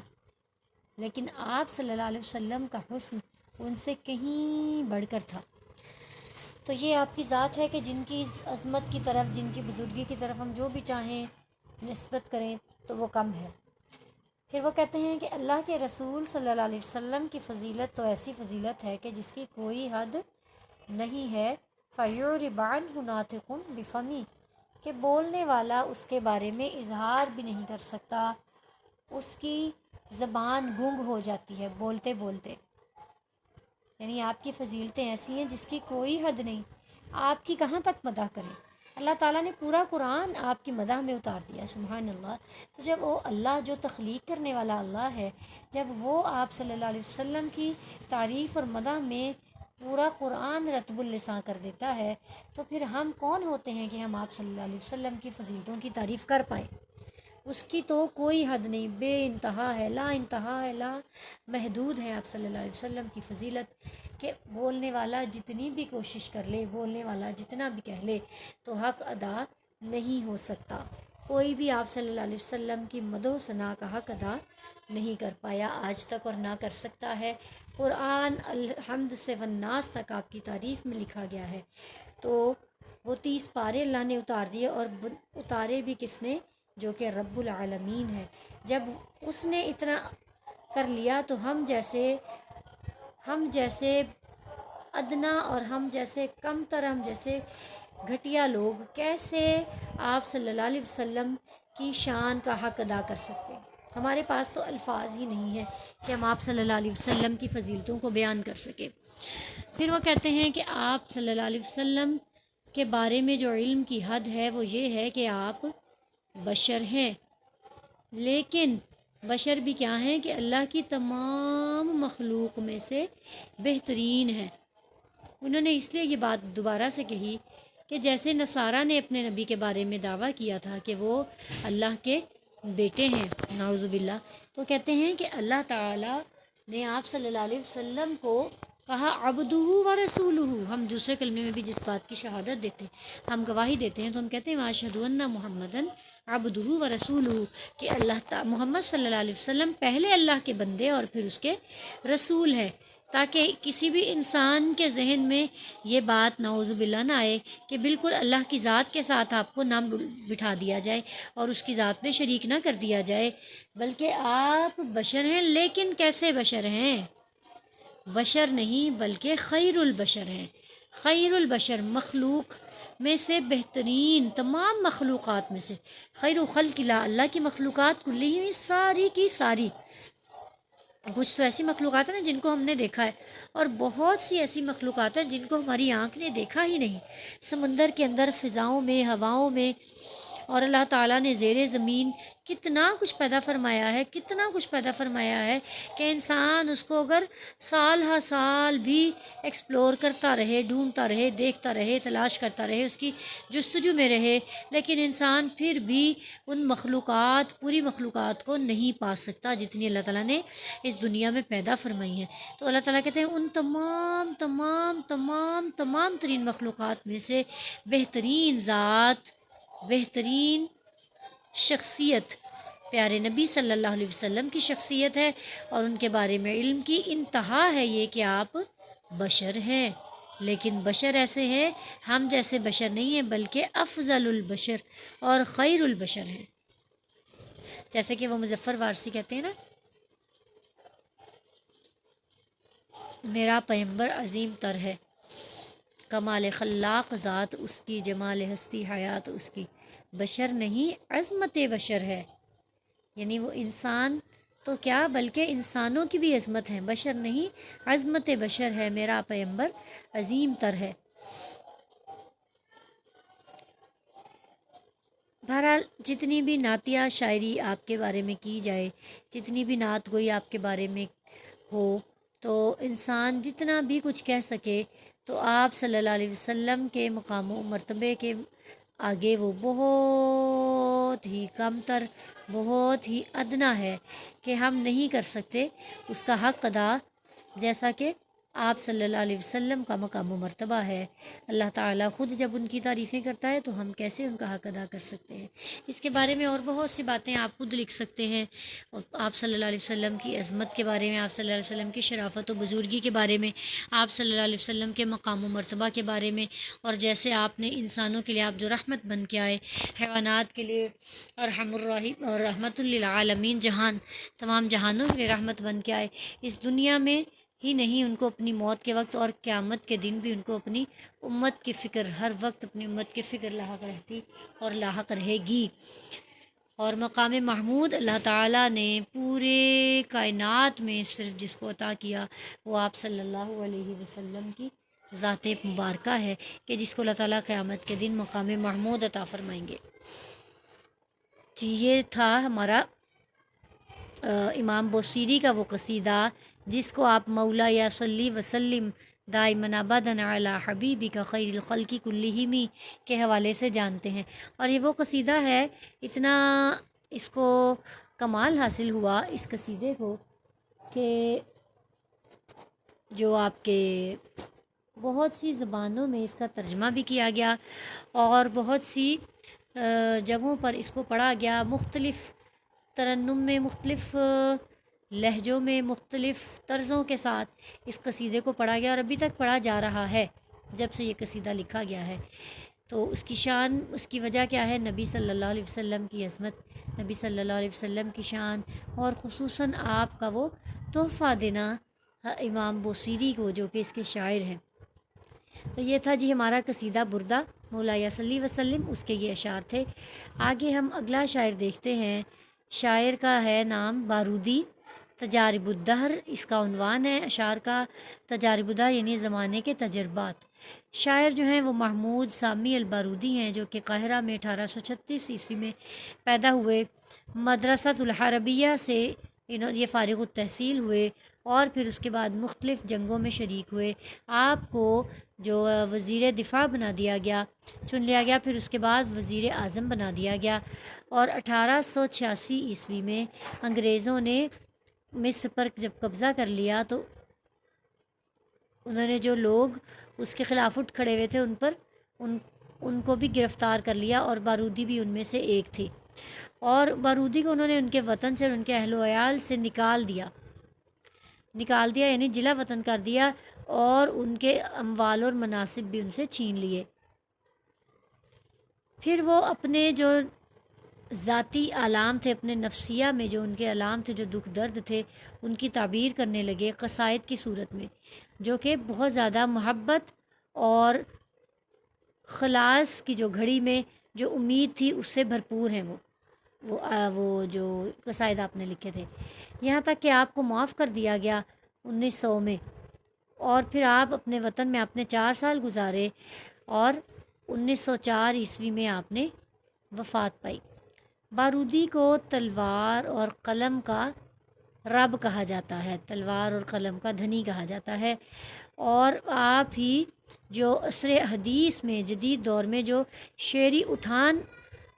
لیکن آپ صلی اللہ علیہ وسلم کا حسن ان سے کہیں بڑھ کر تھا۔ تو یہ آپ کی ذات ہے کہ جن کی عظمت کی طرف، جن کی بزرگی کی طرف ہم جو بھی چاہیں نسبت کریں تو وہ کم ہے۔ پھر وہ کہتے ہیں کہ اللہ کے رسول صلی اللہ علیہ وسلم کی فضیلت تو ایسی فضیلت ہے کہ جس کی کوئی حد نہیں ہے، فَيُعْرِبْ عَنْهُ نَاطِقٌ بِفَمِهِ، کہ بولنے والا اس کے بارے میں اظہار بھی نہیں کر سکتا، اس کی زبان گنگ ہو جاتی ہے بولتے بولتے۔ یعنی آپ کی فضیلتیں ایسی ہیں جس کی کوئی حد نہیں، آپ کی کہاں تک مدح کریں۔ اللہ تعالیٰ نے پورا قرآن آپ کی مدح میں اتار دیا، سبحان اللہ۔ تو جب وہ اللہ جو تخلیق کرنے والا اللہ ہے، جب وہ آپ صلی اللہ علیہ وسلم کی تعریف اور مدح میں پورا قرآن رتب اللسان کر دیتا ہے، تو پھر ہم کون ہوتے ہیں کہ ہم آپ صلی اللہ علیہ وسلم کی فضیلتوں کی تعریف کر پائیں۔ اس کی تو کوئی حد نہیں، بے انتہا ہے، لا انتہا ہے، لا محدود ہے آپ صلی اللہ علیہ وسلم کی فضیلت، کہ بولنے والا جتنی بھی کوشش کر لے، بولنے والا جتنا بھی کہہ لے تو حق ادا نہیں ہو سکتا۔ کوئی بھی آپ صلی اللہ علیہ وسلم کی مدح و ثناء کا حق ادا نہیں کر پایا آج تک، اور نہ کر سکتا ہے۔ قرآن الحمد سے والناس تک آپ کی تعریف میں لکھا گیا ہے، تو وہ 30 پارے اللہ نے اتار دیے، اور اتارے بھی کس نے؟ جو کہ رب العالمین ہے۔ جب اس نے اتنا کر لیا تو ہم جیسے ادنا اور ہم جیسے کم تر، ہم جیسے گھٹیا لوگ کیسے آپ صلی اللہ علیہ وسلم کی شان کا حق ادا کر سکتے ہیں؟ ہمارے پاس تو الفاظ ہی نہیں ہیں کہ ہم آپ صلی اللہ علیہ وسلم کی فضیلتوں کو بیان کر سکیں۔ پھر وہ کہتے ہیں کہ آپ صلی اللہ علیہ وسلم کے بارے میں جو علم کی حد ہے وہ یہ ہے کہ آپ بشر ہیں، لیکن بشر بھی کیا ہیں کہ اللہ کی تمام مخلوق میں سے بہترین ہے۔ انہوں نے اس لیے یہ بات دوبارہ سے کہی کہ جیسے نصارہ نے اپنے نبی کے بارے میں دعویٰ کیا تھا کہ وہ اللہ کے بیٹے ہیں، نعوذ باللہ، تو کہتے ہیں کہ اللہ تعالیٰ نے آپ صلی اللہ علیہ وسلم کو کہا عبدہ و رسولہ۔ ہم دوسرے کلمے میں بھی جس بات کی شہادت دیتے ہیں، ہم گواہی دیتے ہیں، تو ہم کہتے ہیں واشہد ان محمدن عبدہ و رسولہ، کہ محمد صلی اللہ علیہ وسلم پہلے اللہ کے بندے اور پھر اس کے رسول ہے، تاکہ کسی بھی انسان کے ذہن میں یہ بات نعوذ باللہ نہ آئے کہ بالکل اللہ کی ذات کے ساتھ آپ کو نہ بٹھا دیا جائے اور اس کی ذات میں شریک نہ کر دیا جائے، بلکہ آپ بشر ہیں۔ لیکن کیسے بشر ہیں؟ بشر نہیں بلکہ خیر البشر ہیں۔ خیر البشر، مخلوق میں سے بہترین، تمام مخلوقات میں سے خیر خلق اللہ، اللہ کی مخلوقات کلی ساری کی ساری۔ کچھ تو ایسی مخلوقات ہیں نا جن کو ہم نے دیکھا ہے، اور بہت سی ایسی مخلوقات ہیں جن کو ہماری آنکھ نے دیکھا ہی نہیں، سمندر کے اندر، فضاؤں میں، ہواؤں میں، اور اللہ تعالیٰ نے زیر زمین کتنا کچھ پیدا فرمایا ہے، کتنا کچھ پیدا فرمایا ہے کہ انسان اس کو اگر سال ہا سال بھی ایکسپلور کرتا رہے، ڈھونڈتا رہے، دیکھتا رہے، تلاش کرتا رہے، اس کی جستجو میں رہے، لیکن انسان پھر بھی ان مخلوقات، پوری مخلوقات کو نہیں پا سکتا جتنی اللہ تعالیٰ نے اس دنیا میں پیدا فرمائی ہیں۔ تو اللہ تعالیٰ کہتے ہیں ان تمام تمام تمام تمام ترین مخلوقات میں سے بہترین ذات، بہترین شخصیت پیارے نبی صلی اللہ علیہ وسلم کی شخصیت ہے، اور ان کے بارے میں علم کی انتہا ہے یہ کہ آپ بشر ہیں، لیکن بشر ایسے ہیں، ہم جیسے بشر نہیں ہیں، بلکہ افضل البشر اور خیر البشر ہیں۔ جیسے کہ وہ مظفر وارثی کہتے ہیں نا، میرا پیغمبر عظیم تر ہے، کمال خلاق ذات اس کی، جمال ہستی حیات اس کی، بشر نہیں عظمت بشر ہے، یعنی وہ انسان تو کیا بلکہ انسانوں کی بھی عظمت ہے، بشر نہیں عظمت بشر ہے، میرا پیغمبر عظیم تر ہے۔ بہرحال جتنی بھی نعتیہ شاعری آپ کے بارے میں کی جائے، جتنی بھی نعت گوئی آپ کے بارے میں ہو، تو انسان جتنا بھی کچھ کہہ سکے تو آپ صلی اللہ علیہ وسلم کے مقام و مرتبے کے آگے وہ بہت ہی کم تر، بہت ہی ادنا ہے کہ ہم نہیں کر سکتے اس کا حق ادا، جیسا کہ آپ صلی اللہ علیہ وسلم کا مقام و مرتبہ ہے۔ اللہ تعالیٰ خود جب ان کی تعریفیں کرتا ہے تو ہم کیسے ان کا حق ادا کر سکتے ہیں؟ اس کے بارے میں اور بہت سی باتیں آپ خود لکھ سکتے ہیں، آپ صلی اللہ علیہ وسلم کی عظمت کے بارے میں، آپ صلی اللہ علیہ وسلم کی شرافت و بزرگی کے بارے میں، آپ صلی اللہ علیہ وسلم کے مقام و مرتبہ کے بارے میں، اور جیسے آپ نے انسانوں کے لیے آپ جو رحمت بن کے آئے، حیوانات کے لیے ارحم الراحمین اور رحمت للعالمین، جہان تمام جہانوں کے لیے رحمت بن کے آئے، اس دنیا میں ہی نہیں، ان کو اپنی موت کے وقت اور قیامت کے دن بھی ان کو اپنی امت کی فکر، ہر وقت اپنی امت کی فکر لاحق رہتی اور لاحق رہے گی۔ اور مقام محمود اللہ تعالیٰ نے پورے کائنات میں صرف جس کو عطا کیا وہ آپ صلی اللہ علیہ وسلم کی ذات مبارکہ ہے، کہ جس کو اللہ تعالیٰ قیامت کے دن مقام محمود عطا فرمائیں گے۔ جی یہ تھا ہمارا امام بوصیری کا وہ قصیدہ جس کو آپ مولا یا صلی وسلم دائماً ابداً علی حبیبک خیر الخلق کلہم کے حوالے سے جانتے ہیں، اور یہ وہ قصیدہ ہے، اتنا اس کو کمال حاصل ہوا اس قصیدے کو کہ جو آپ کے بہت سی زبانوں میں اس کا ترجمہ بھی کیا گیا اور بہت سی جگہوں پر اس کو پڑھا گیا، مختلف ترنم میں، مختلف لہجوں میں، مختلف طرزوں کے ساتھ اس قصیدے کو پڑھا گیا اور ابھی تک پڑھا جا رہا ہے جب سے یہ قصیدہ لکھا گیا ہے۔ تو اس کی شان، اس کی وجہ کیا ہے؟ نبی صلی اللہ علیہ وسلم کی عظمت، نبی صلی اللہ علیہ وسلم کی شان، اور خصوصاً آپ کا وہ تحفہ دینا امام بوصیری کو جو کہ اس کے شاعر ہیں۔ تو یہ تھا جی ہمارا قصیدہ بردہ مولا صلی وسلم، اس کے یہ اشعار تھے۔ آگے ہم اگلا شاعر دیکھتے ہیں۔ شاعر کا ہے نام بارودی، تجارب الدہر اس کا عنوان ہے اشعار کا۔ تجارب الدہر یعنی زمانے کے تجربات۔ شاعر جو ہیں وہ محمود سامی البارودی ہیں، جو کہ قاہرہ میں 1836 عیسوی میں پیدا ہوئے۔ مدرسۃ الحربیہ سے یہ فارغ التحصیل ہوئے اور پھر اس کے بعد مختلف جنگوں میں شریک ہوئے۔ آپ کو جو وزیر دفاع بنا دیا گیا، چن لیا گیا، پھر اس کے بعد وزیر اعظم بنا دیا گیا، اور 1886 عیسوی میں انگریزوں نے مصر پر جب قبضہ کر لیا تو انہوں نے جو لوگ اس کے خلاف اٹھ کھڑے ہوئے تھے ان کو بھی گرفتار کر لیا، اور بارودی بھی ان میں سے ایک تھی۔ اور بارودی کو انہوں نے ان کے وطن سے اور ان کے اہل و عیال سے نکال دیا یعنی جلا وطن کر دیا، اور ان کے اموال اور مناصب بھی ان سے چھین لیے۔ پھر وہ اپنے جو ذاتی آلام تھے، اپنے نفسیہ میں جو ان کے آلام تھے، جو دکھ درد تھے، ان کی تعبیر کرنے لگے قصائد کی صورت میں، جو کہ بہت زیادہ محبت اور خلاص کی جو گھڑی میں جو امید تھی اس سے بھرپور ہیں۔ وہ جو قصائد آپ نے لکھے تھے، یہاں تک کہ آپ کو معاف کر دیا گیا 1900 میں، اور پھر آپ اپنے وطن میں آپ نے 4 سال گزارے، اور 1904 عیسوی میں آپ نے وفات پائی۔ بارودی کو تلوار اور قلم کا رب کہا جاتا ہے، تلوار اور قلم کا دھنی کہا جاتا ہے، اور آپ ہی جو عصر حدیث میں، جدید دور میں جو شعری اٹھان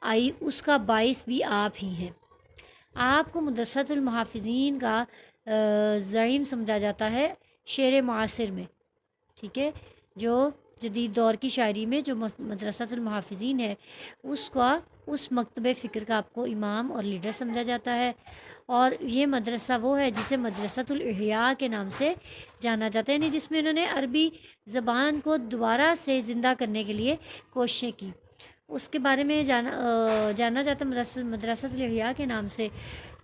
آئی اس کا باعث بھی آپ ہی ہیں۔ آپ کو مدرسۃ المحافظین کا زعیم سمجھا جاتا ہے شعر معاصر میں، ٹھیک ہے، جو جدید دور کی شاعری میں جو مدرسۃ المحافظین ہے اس مکتب فکر کا آپ کو امام اور لیڈر سمجھا جاتا ہے، اور یہ مدرسہ وہ ہے جسے مدرسۃ الاحیاء کے نام سے جانا جاتا ہے، یعنی جس میں انہوں نے عربی زبان کو دوبارہ سے زندہ کرنے کے لیے کوششیں کی۔ اس کے بارے میں جانا جاتا ہے مدرسۃ الاحیاء کے نام سے،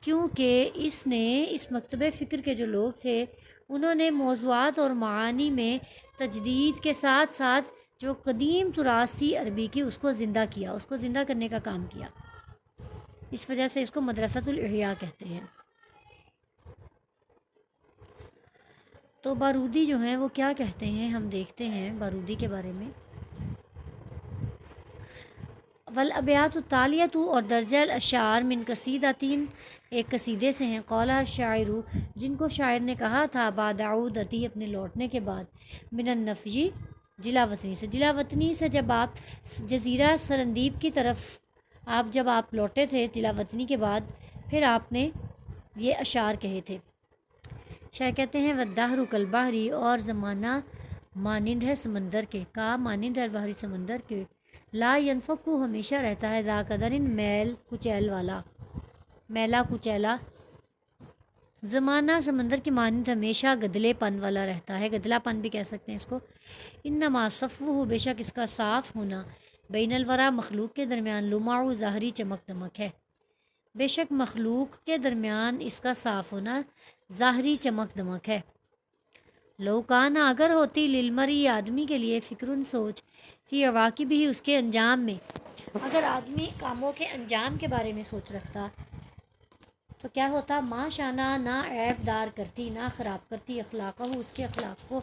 کیونکہ اس مکتب فکر کے جو لوگ تھے انہوں نے موضوعات اور معانی میں تجدید کے ساتھ ساتھ جو قدیم تراث تھی عربی کی اس کو زندہ کیا، اس کو زندہ کرنے کا کام کیا، اس وجہ سے اس کو مدرسۃ الاحیاء کہتے ہیں۔ تو بارودی جو ہیں وہ کیا کہتے ہیں، ہم دیکھتے ہیں بارودی کے بارے میں۔ والابیات التالیۃ، اور درجہ الاشعار من قصیدتین، ایک قصیدے سے ہیں، قولہ الشاعر، جن کو شاعر نے کہا تھا بعد عودتی، اپنے لوٹنے کے بعد، من النفی، جلا وطنی سے، جلا وطنی سے جب آپ جزیرہ سرندیب کی طرف جب آپ لوٹے تھے جلا وطنی کے بعد، پھر آپ نے یہ اشعار کہے تھے۔ شاعر کہتے ہیں والدہر کالبحر، اور زمانہ مانند ہے سمندر کے، کا مانند ہے بحری سمندر کے، لا ینفک، ہمیشہ رہتا ہے، ذا قدر، میل کچیل والا، میلا کچیلا، زمانہ سمندر کی مانند ہمیشہ گدلے پن والا رہتا ہے، گدلا پن بھی کہہ سکتے ہیں اس کو۔ انما صفوہ، بے شک اس کا صاف ہونا، بین الورا، مخلوق کے درمیان، لمع، ظاہری چمک دمک ہے، بے شک مخلوق کے درمیان اس کا صاف ہونا ظاہری چمک دمک ہے۔ لو کانا، اگر ہوتی، للمری، آدمی کے لیے، فکرن، سوچ، فی عواقب ہی، اس کے انجام میں، اگر آدمی کاموں کے انجام کے بارے میں سوچ رکھتا تو کیا ہوتا؟ ما شانہ، نہ عیب دار کرتی، نہ خراب کرتی، اخلاقہ، اس کے اخلاق کو،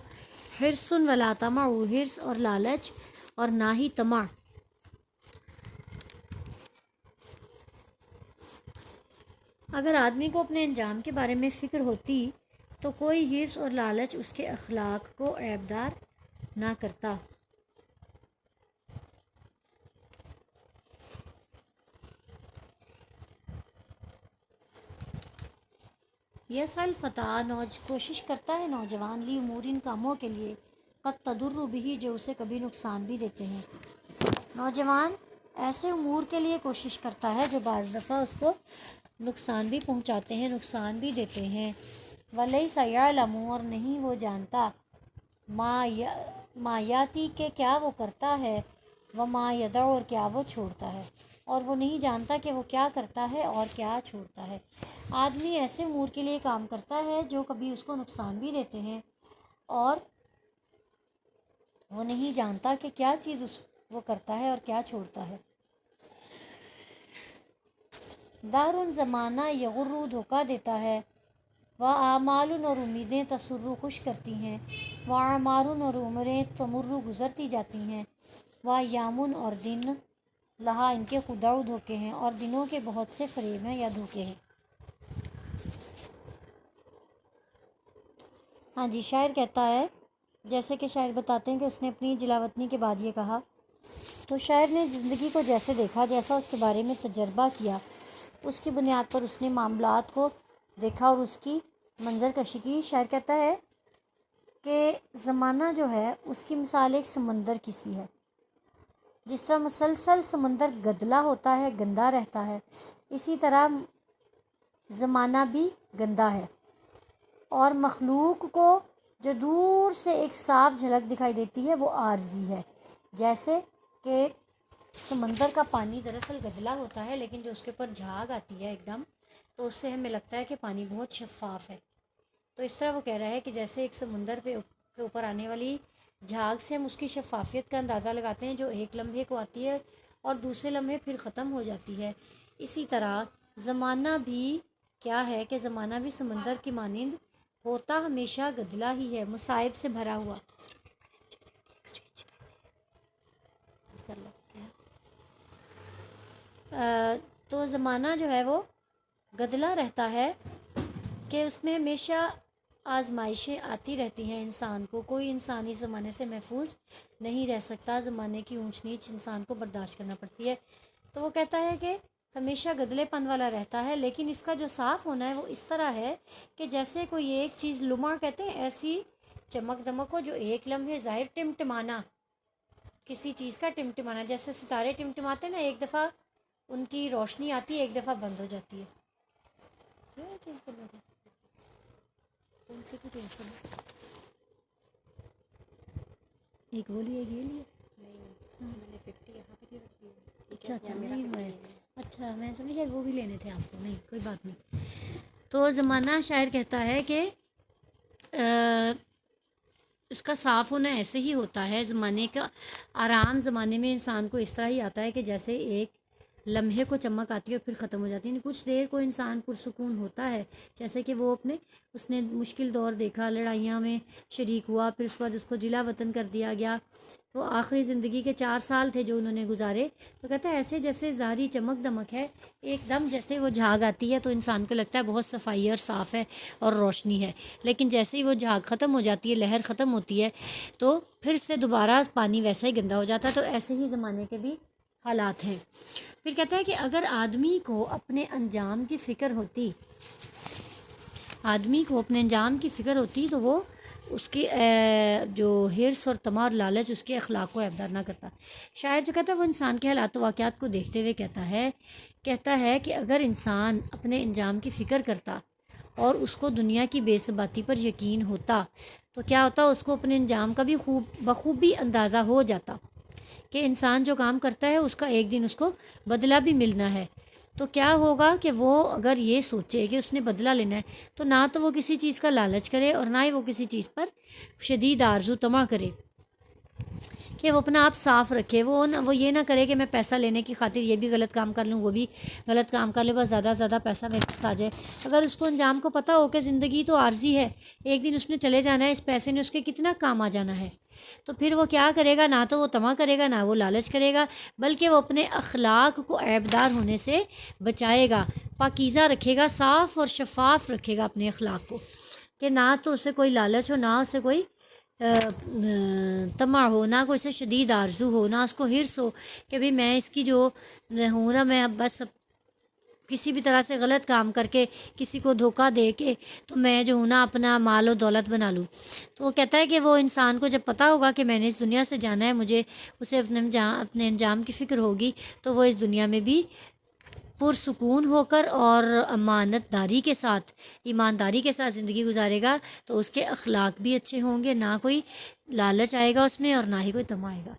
حرص ولا طمع، حرص اور لالچ، اور نہ ہی طمع۔ اگر آدمی کو اپنے انجام کے بارے میں فکر ہوتی تو کوئی حرص اور لالچ اس کے اخلاق کو عیب دار نہ کرتا۔ یسل فتح کوشش کرتا ہے نوجوان لی امور ان کاموں کے لیے قد تضر بھی جو اسے کبھی نقصان بھی دیتے ہیں۔ نوجوان ایسے امور کے لیے کوشش کرتا ہے جو بعض دفعہ اس کو نقصان بھی پہنچاتے ہیں، نقصان بھی دیتے ہیں۔ وَلَيْسَ يَعْلَمُ اور نہیں وہ جانتا ما یاتی کہ کیا وہ کرتا ہے، وما یدع اور کیا وہ چھوڑتا ہے، اور وہ نہیں جانتا کہ وہ کیا کرتا ہے اور کیا چھوڑتا ہے۔ آدمی ایسے امور کے لیے کام کرتا ہے جو کبھی اس کو نقصان بھی دیتے ہیں، اور وہ نہیں جانتا کہ کیا چیز وہ کرتا ہے اور کیا چھوڑتا ہے۔ دارن زمانہ یغر دھوکہ دیتا ہے، وَأَعْمَالٌ اور امیدیں تسر خوش کرتی ہیں، وَأَعْمَارٌ اور عمریں تمر گزرتی جاتی ہیں، وَأَيَّامٌ اور دن لہا ان کے خداع دھوکے ہیں، اور دنوں کے بہت سے فریب ہیں یا دھوکے ہیں۔ ہاں جی، شاعر کہتا ہے، جیسے کہ شاعر بتاتے ہیں کہ اس نے اپنی جلاوطنی کے بعد یہ کہا، تو شاعر نے زندگی کو جیسے دیکھا، جیسا اس کے بارے میں تجربہ کیا، اس کی بنیاد پر اس نے معاملات کو دیکھا اور اس کی منظر کشی کی۔ شاعر کہتا ہے کہ زمانہ جو ہے اس کی مثال ایک سمندر کی سی ہے۔ جس طرح مسلسل سمندر گدلا ہوتا ہے، گندا رہتا ہے، اسی طرح زمانہ بھی گندا ہے، اور مخلوق کو جو دور سے ایک صاف جھلک دکھائی دیتی ہے وہ عارضی ہے۔ جیسے کہ سمندر کا پانی دراصل گدلا ہوتا ہے، لیکن جو اس کے اوپر جھاگ آتی ہے ایک دم، تو اس سے ہمیں لگتا ہے کہ پانی بہت شفاف ہے۔ تو اس طرح وہ کہہ رہا ہے کہ جیسے ایک سمندر کے اوپر آنے والی جھاگ سے ہم اس کی شفافیت کا اندازہ لگاتے ہیں جو ایک لمحے کو آتی ہے اور دوسرے لمحے پھر ختم ہو جاتی ہے، اسی طرح زمانہ بھی کیا ہے کہ زمانہ بھی سمندر کی مانند ہوتا ہمیشہ گدلا ہی ہے، مصائب سے بھرا ہوا۔ تو زمانہ جو ہے وہ گدلا رہتا ہے کہ اس میں ہمیشہ آزمائشیں آتی رہتی ہیں انسان کو، کوئی انسان اس زمانے سے محفوظ نہیں رہ سکتا، زمانے کی اونچ نیچ انسان کو برداشت کرنا پڑتی ہے۔ تو وہ کہتا ہے کہ ہمیشہ گدلے پن والا رہتا ہے، لیکن اس کا جو صاف ہونا ہے وہ اس طرح ہے کہ جیسے کوئی ایک چیز لمع کہتے ہیں، ایسی چمک دمک ہو جو ایک لمحے ظاہر ٹمٹمانا، کسی چیز کا ٹمٹمانا، جیسے ستارے ٹمٹماتے ہیں نا، ایک دفعہ ان کی روشنی آتی ہے، ایک دفعہ بند ہو جاتی ہے۔ ایک وہ لیے یہ لیے اچھا نہیں ہوا ہے، اچھا میں سمجھ گیا وہ بھی لینے تھے آپ کو، نہیں کوئی بات نہیں۔ تو زمانہ شاعر کہتا ہے کہ اس کا صاف ہونا ایسے ہی ہوتا ہے، زمانے کا آرام زمانے میں انسان کو اس طرح ہی آتا ہے کہ جیسے ایک لمحے کو چمک آتی ہے اور پھر ختم ہو جاتی ہے، یعنی کچھ دیر کو انسان پرسکون ہوتا ہے، جیسے کہ وہ اس نے مشکل دور دیکھا، لڑائیاں میں شریک ہوا، پھر اس کے بعد اس کو جلا وطن کر دیا گیا، وہ آخری زندگی کے 4 سال تھے جو انہوں نے گزارے، تو کہتا ہے ایسے جیسے ظاہری چمک دمک ہے، ایک دم جیسے وہ جھاگ آتی ہے تو انسان کو لگتا ہے بہت صفائی اور صاف ہے اور روشنی ہے، لیکن جیسے ہی وہ جھاگ ختم ہو جاتی ہے، لہر ختم ہوتی ہے، تو پھر سے دوبارہ پانی ویسا ہی گندا ہو جاتا ہے۔ تو ایسے ہی زمانے کے بھی حالات ہیں۔ پھر کہتا ہے کہ اگر آدمی کو اپنے انجام کی فکر ہوتی تو وہ اس کی جو حرص اور طمع اور لالچ اس کے اخلاق کو عیبدار نہ کرتا۔ شاعر جو کہتا ہے وہ انسان کے حالات و واقعات کو دیکھتے ہوئے کہتا ہے کہ اگر انسان اپنے انجام کی فکر کرتا اور اس کو دنیا کی بے ثباتی پر یقین ہوتا تو کیا ہوتا، اس کو اپنے انجام کا بھی بخوبی اندازہ ہو جاتا کہ انسان جو کام کرتا ہے اس کا ایک دن اس کو بدلہ بھی ملنا ہے۔ تو کیا ہوگا کہ وہ اگر یہ سوچے کہ اس نے بدلہ لینا ہے تو نہ تو وہ کسی چیز کا لالچ کرے اور نہ ہی وہ کسی چیز پر شدید آرزو طمع کرے، کہ وہ اپنا آپ صاف رکھے، وہ یہ نہ کرے کہ میں پیسہ لینے کی خاطر یہ بھی غلط کام کر لوں، وہ بھی غلط کام کر لے، بس زیادہ سے زیادہ پیسہ میرے پاس آ جائے۔ اگر اس کو انجام کو پتہ ہو کہ زندگی تو عارضی ہے، ایک دن اس نے چلے جانا ہے، اس پیسے نے اس کے کتنا کام آ جانا ہے، تو پھر وہ کیا کرے گا، نہ تو وہ طمع کرے گا، نہ وہ لالچ کرے گا، بلکہ وہ اپنے اخلاق کو عیبدار ہونے سے بچائے گا، پاکیزہ رکھے گا، صاف اور شفاف رکھے گا اپنے اخلاق کو، کہ نہ تو اسے کوئی لالچ ہو، نہ اسے کوئی طمع ہو، نہ کوئی سے شدید آرزو ہو، نہ اس کو حرص ہو کہ بھئی میں اس کی جو ہوں نا، میں اب بس کسی بھی طرح سے غلط کام کر کے کسی کو دھوکہ دے کے تو میں جو ہوں نا اپنا مال و دولت بنا لوں. تو وہ کہتا ہے کہ وہ انسان کو جب پتہ ہوگا کہ میں نے اس دنیا سے جانا ہے، مجھے اسے اپنے انجام کی فکر ہوگی، تو وہ اس دنیا میں بھی پرسکون ہو کر اور امانت داری کے ساتھ، ایمانداری کے ساتھ زندگی گزارے گا. تو اس کے اخلاق بھی اچھے ہوں گے، نہ کوئی لالچ آئے گا اس میں اور نہ ہی کوئی طمع آئے گا.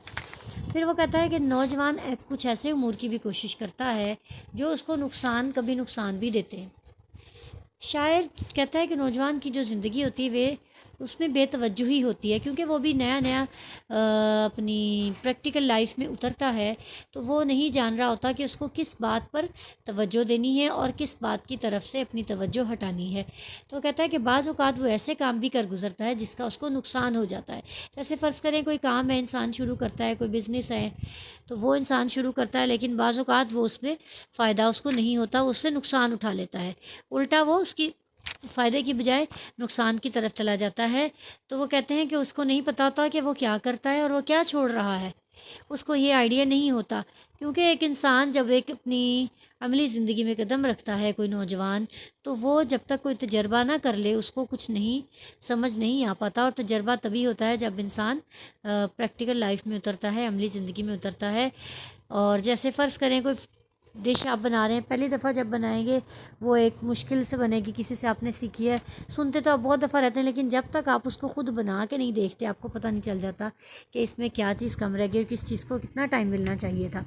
پھر وہ کہتا ہے کہ نوجوان کچھ ایسے امور کی بھی کوشش کرتا ہے جو اس کو کبھی نقصان بھی دیتے ہیں. شاعر کہتا ہے کہ نوجوان کی جو زندگی ہوتی ہے وہ اس میں بے توجہی ہوتی ہے، کیونکہ وہ بھی نیا نیا اپنی پریکٹیکل لائف میں اترتا ہے، تو وہ نہیں جان رہا ہوتا کہ اس کو کس بات پر توجہ دینی ہے اور کس بات کی طرف سے اپنی توجہ ہٹانی ہے. تو وہ کہتا ہے کہ بعض اوقات وہ ایسے کام بھی کر گزرتا ہے جس کا اس کو نقصان ہو جاتا ہے. جیسے فرض کریں کوئی کام ہے، انسان شروع کرتا ہے، کوئی بزنس ہے تو وہ انسان شروع کرتا ہے، لیکن بعض اوقات وہ اس میں فائدہ اس کو نہیں ہوتا، وہ اس سے نقصان اٹھا لیتا ہے، الٹا وہ اس کی فائدے کی بجائے نقصان کی طرف چلا جاتا ہے. تو وہ کہتے ہیں کہ اس کو نہیں پتہ ہوتا کہ وہ کیا کرتا ہے اور وہ کیا چھوڑ رہا ہے، اس کو یہ آئیڈیا نہیں ہوتا. کیونکہ ایک انسان جب ایک اپنی عملی زندگی میں قدم رکھتا ہے، کوئی نوجوان، تو وہ جب تک کوئی تجربہ نہ کر لے اس کو کچھ نہیں سمجھ نہیں آ پاتا. اور تجربہ تبھی ہوتا ہے جب انسان پریکٹیکل لائف میں اترتا ہے، عملی زندگی میں اترتا ہے. اور جیسے فرض کریں کوئی ڈش آپ بنا رہے ہیں، پہلی دفعہ جب بنائیں گے وہ ایک مشکل سے بنے گی، کسی سے آپ نے سیکھی ہے. سنتے تو آپ بہت دفعہ رہتے ہیں، لیکن جب تک آپ اس کو خود بنا کے نہیں دیکھتے آپ کو پتہ نہیں چل جاتا کہ اس میں کیا چیز کم رہ گئی اور کس چیز کو کتنا ٹائم ملنا چاہیے تھا.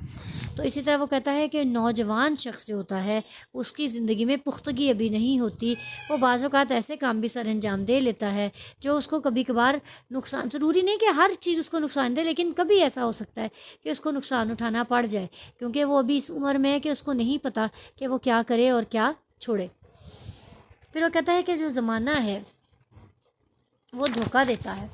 تو اسی طرح وہ کہتا ہے کہ نوجوان شخص جو ہوتا ہے اس کی زندگی میں پختگی ابھی نہیں ہوتی، وہ بعض اوقات ایسے کام بھی سر انجام دے لیتا ہے جو اس کو کبھی کبھار نقصان، ضروری نہیں کہ ہر چیز اس کو نقصان دے، لیکن کبھی ایسا ہو سکتا ہے کہ اس کو نقصان اٹھانا پڑ جائے، کیونکہ وہ ابھی اس عمر میں ہے کہ اس کو نہیں پتہ کہ وہ کیا کرے اور کیا چھوڑے. پھر وہ کہتا ہے کہ جو زمانہ ہے وہ دھوکہ دیتا ہے.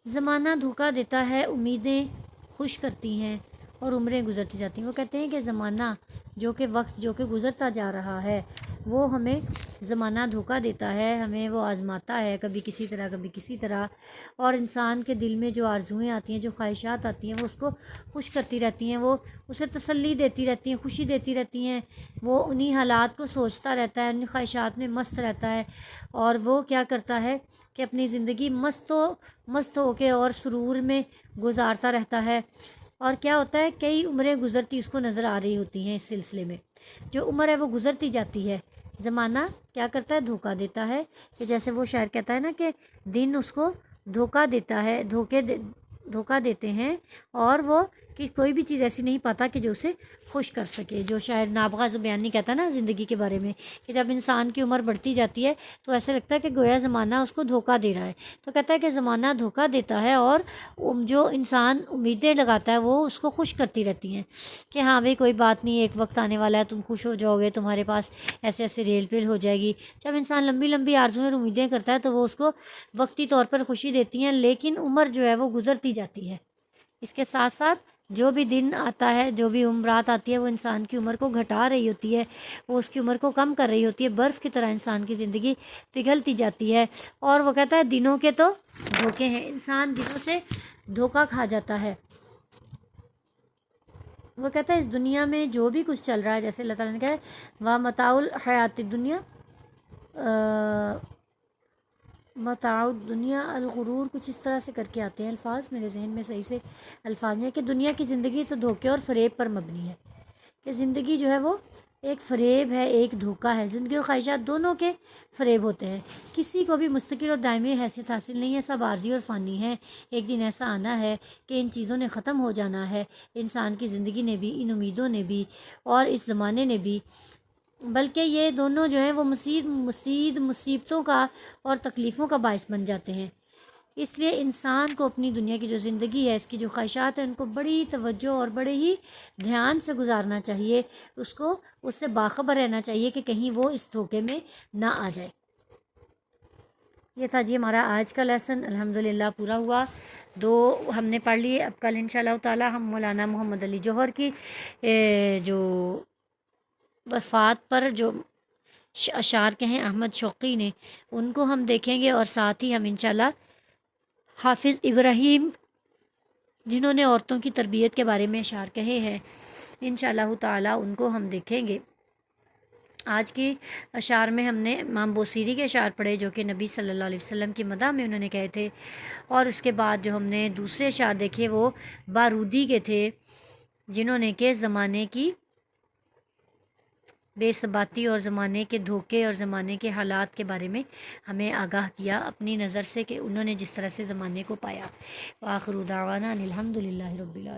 زمانہ دھوکہ دیتا ہے، امیدیں خوش کرتی ہیں اور عمریں گزرتی جاتی ہیں. وہ کہتے ہیں کہ زمانہ جو کہ گزرتا جا رہا ہے وہ ہمیں زمانہ دھوکہ دیتا ہے، ہمیں وہ آزماتا ہے، کبھی کسی طرح کبھی کسی طرح. اور انسان کے دل میں جو آرزوئیں آتی ہیں، جو خواہشات آتی ہیں، وہ اس کو خوش کرتی رہتی ہیں، وہ اسے تسلی دیتی رہتی ہیں، خوشی دیتی رہتی ہیں. وہ انہی حالات کو سوچتا رہتا ہے، انہی خواہشات میں مست رہتا ہے، اور وہ کیا کرتا ہے کہ اپنی زندگی مست ہو کے اور سرور میں گزارتا رہتا ہے. اور کیا ہوتا ہے، کئی عمریں گزرتی اس کو نظر آ رہی ہوتی ہیں. اس سلسلے میں جو عمر ہے وہ گزرتی جاتی ہے، زمانہ کیا کرتا ہے، دھوکہ دیتا ہے. کہ جیسے وہ شاعر کہتا ہے نا کہ دن اس کو دھوکہ دیتا ہے، دھوکہ دیتے ہیں، اور وہ کہ کوئی بھی چیز ایسی نہیں پاتا کہ جو اسے خوش کر سکے. جو شاعر نابغہ زبیانی کہتا ہے نا زندگی کے بارے میں کہ جب انسان کی عمر بڑھتی جاتی ہے تو ایسے لگتا ہے کہ گویا زمانہ اس کو دھوکہ دے رہا ہے. تو کہتا ہے کہ زمانہ دھوکہ دیتا ہے، اور جو انسان امیدیں لگاتا ہے وہ اس کو خوش کرتی رہتی ہیں کہ ہاں بھئی کوئی بات نہیں، ایک وقت آنے والا ہے، تم خوش ہو جاؤ گے، تمہارے پاس ایسے ایسے ریل پیل ہو جائے گی. جب انسان لمبی لمبی آرزویں اور امیدیں کرتا ہے تو وہ اس کو وقتی طور پر خوشی دیتی ہیں، لیکن عمر جو ہے وہ گزرتی جاتی ہے. اس کے ساتھ ساتھ جو بھی دن آتا ہے، جو بھی عمرات آتی ہے، وہ انسان کی عمر کو گھٹا رہی ہوتی ہے، وہ اس کی عمر کو کم کر رہی ہوتی ہے. برف کی طرح انسان کی زندگی پگھلتی جاتی ہے. اور وہ کہتا ہے دنوں کے تو دھوکے ہیں، انسان دنوں سے دھوکہ کھا جاتا ہے. وہ کہتا ہے اس دنیا میں جو بھی کچھ چل رہا ہے، جیسے اللہ تعالیٰ نے کہا ہے وَمَتَاعُ الْحَيَاةِ الدُّنْيَا متاع الدنیا الغرور، کچھ اس طرح سے کر کے آتے ہیں الفاظ، میرے ذہن میں صحیح سے الفاظ نہیں ہے. کہ دنیا کی زندگی تو دھوکے اور فریب پر مبنی ہے، کہ زندگی جو ہے وہ ایک فریب ہے، ایک دھوکہ ہے. زندگی اور خواہشات دونوں کے فریب ہوتے ہیں. کسی کو بھی مستقل اور دائمی حیثیت حاصل نہیں ہے، سب عارضی اور فانی ہیں. ایک دن ایسا آنا ہے کہ ان چیزوں نے ختم ہو جانا ہے، انسان کی زندگی نے بھی، ان امیدوں نے بھی، اور اس زمانے نے بھی. بلکہ یہ دونوں جو ہیں وہ مزید مصیبتوں کا اور تکلیفوں کا باعث بن جاتے ہیں. اس لیے انسان کو اپنی دنیا کی جو زندگی ہے، اس کی جو خواہشات ہیں، ان کو بڑی توجہ اور بڑے ہی دھیان سے گزارنا چاہیے. اس کو اس سے باخبر رہنا چاہیے کہ کہیں وہ اس دھوکے میں نہ آ جائے. یہ تھا جی ہمارا آج کا لیسن، الحمدللہ پورا ہوا. 2 ہم نے پڑھ لیے. اب کل انشاءاللہ تعالی ہم مولانا محمد علی جوہر کی جو وفات پر جو اشعار کے ہیں احمد شوقی نے، ان کو ہم دیکھیں گے، اور ساتھ ہی ہم انشاءاللہ حافظ ابراہیم جنہوں نے عورتوں کی تربیت کے بارے میں اشعار کہے ہیں، انشاءاللہ تعالی ان کو ہم دیکھیں گے۔ آج کی اشعار میں ہم نے امام بوصیری کے اشعار پڑھے جو کہ نبی صلی اللہ علیہ وسلم کی مدح میں انہوں نے کہے تھے، اور اس کے بعد جو ہم نے دوسرے اشعار دیکھے وہ بارودی کے تھے، جنہوں نے کہ زمانے کی بے ثباتی اور زمانے کے دھوکے اور زمانے کے حالات کے بارے میں ہمیں آگاہ کیا اپنی نظر سے کہ انہوں نے جس طرح سے زمانے کو پایا۔ وآخر دعوانا ان الحمد للہ رب العالمین۔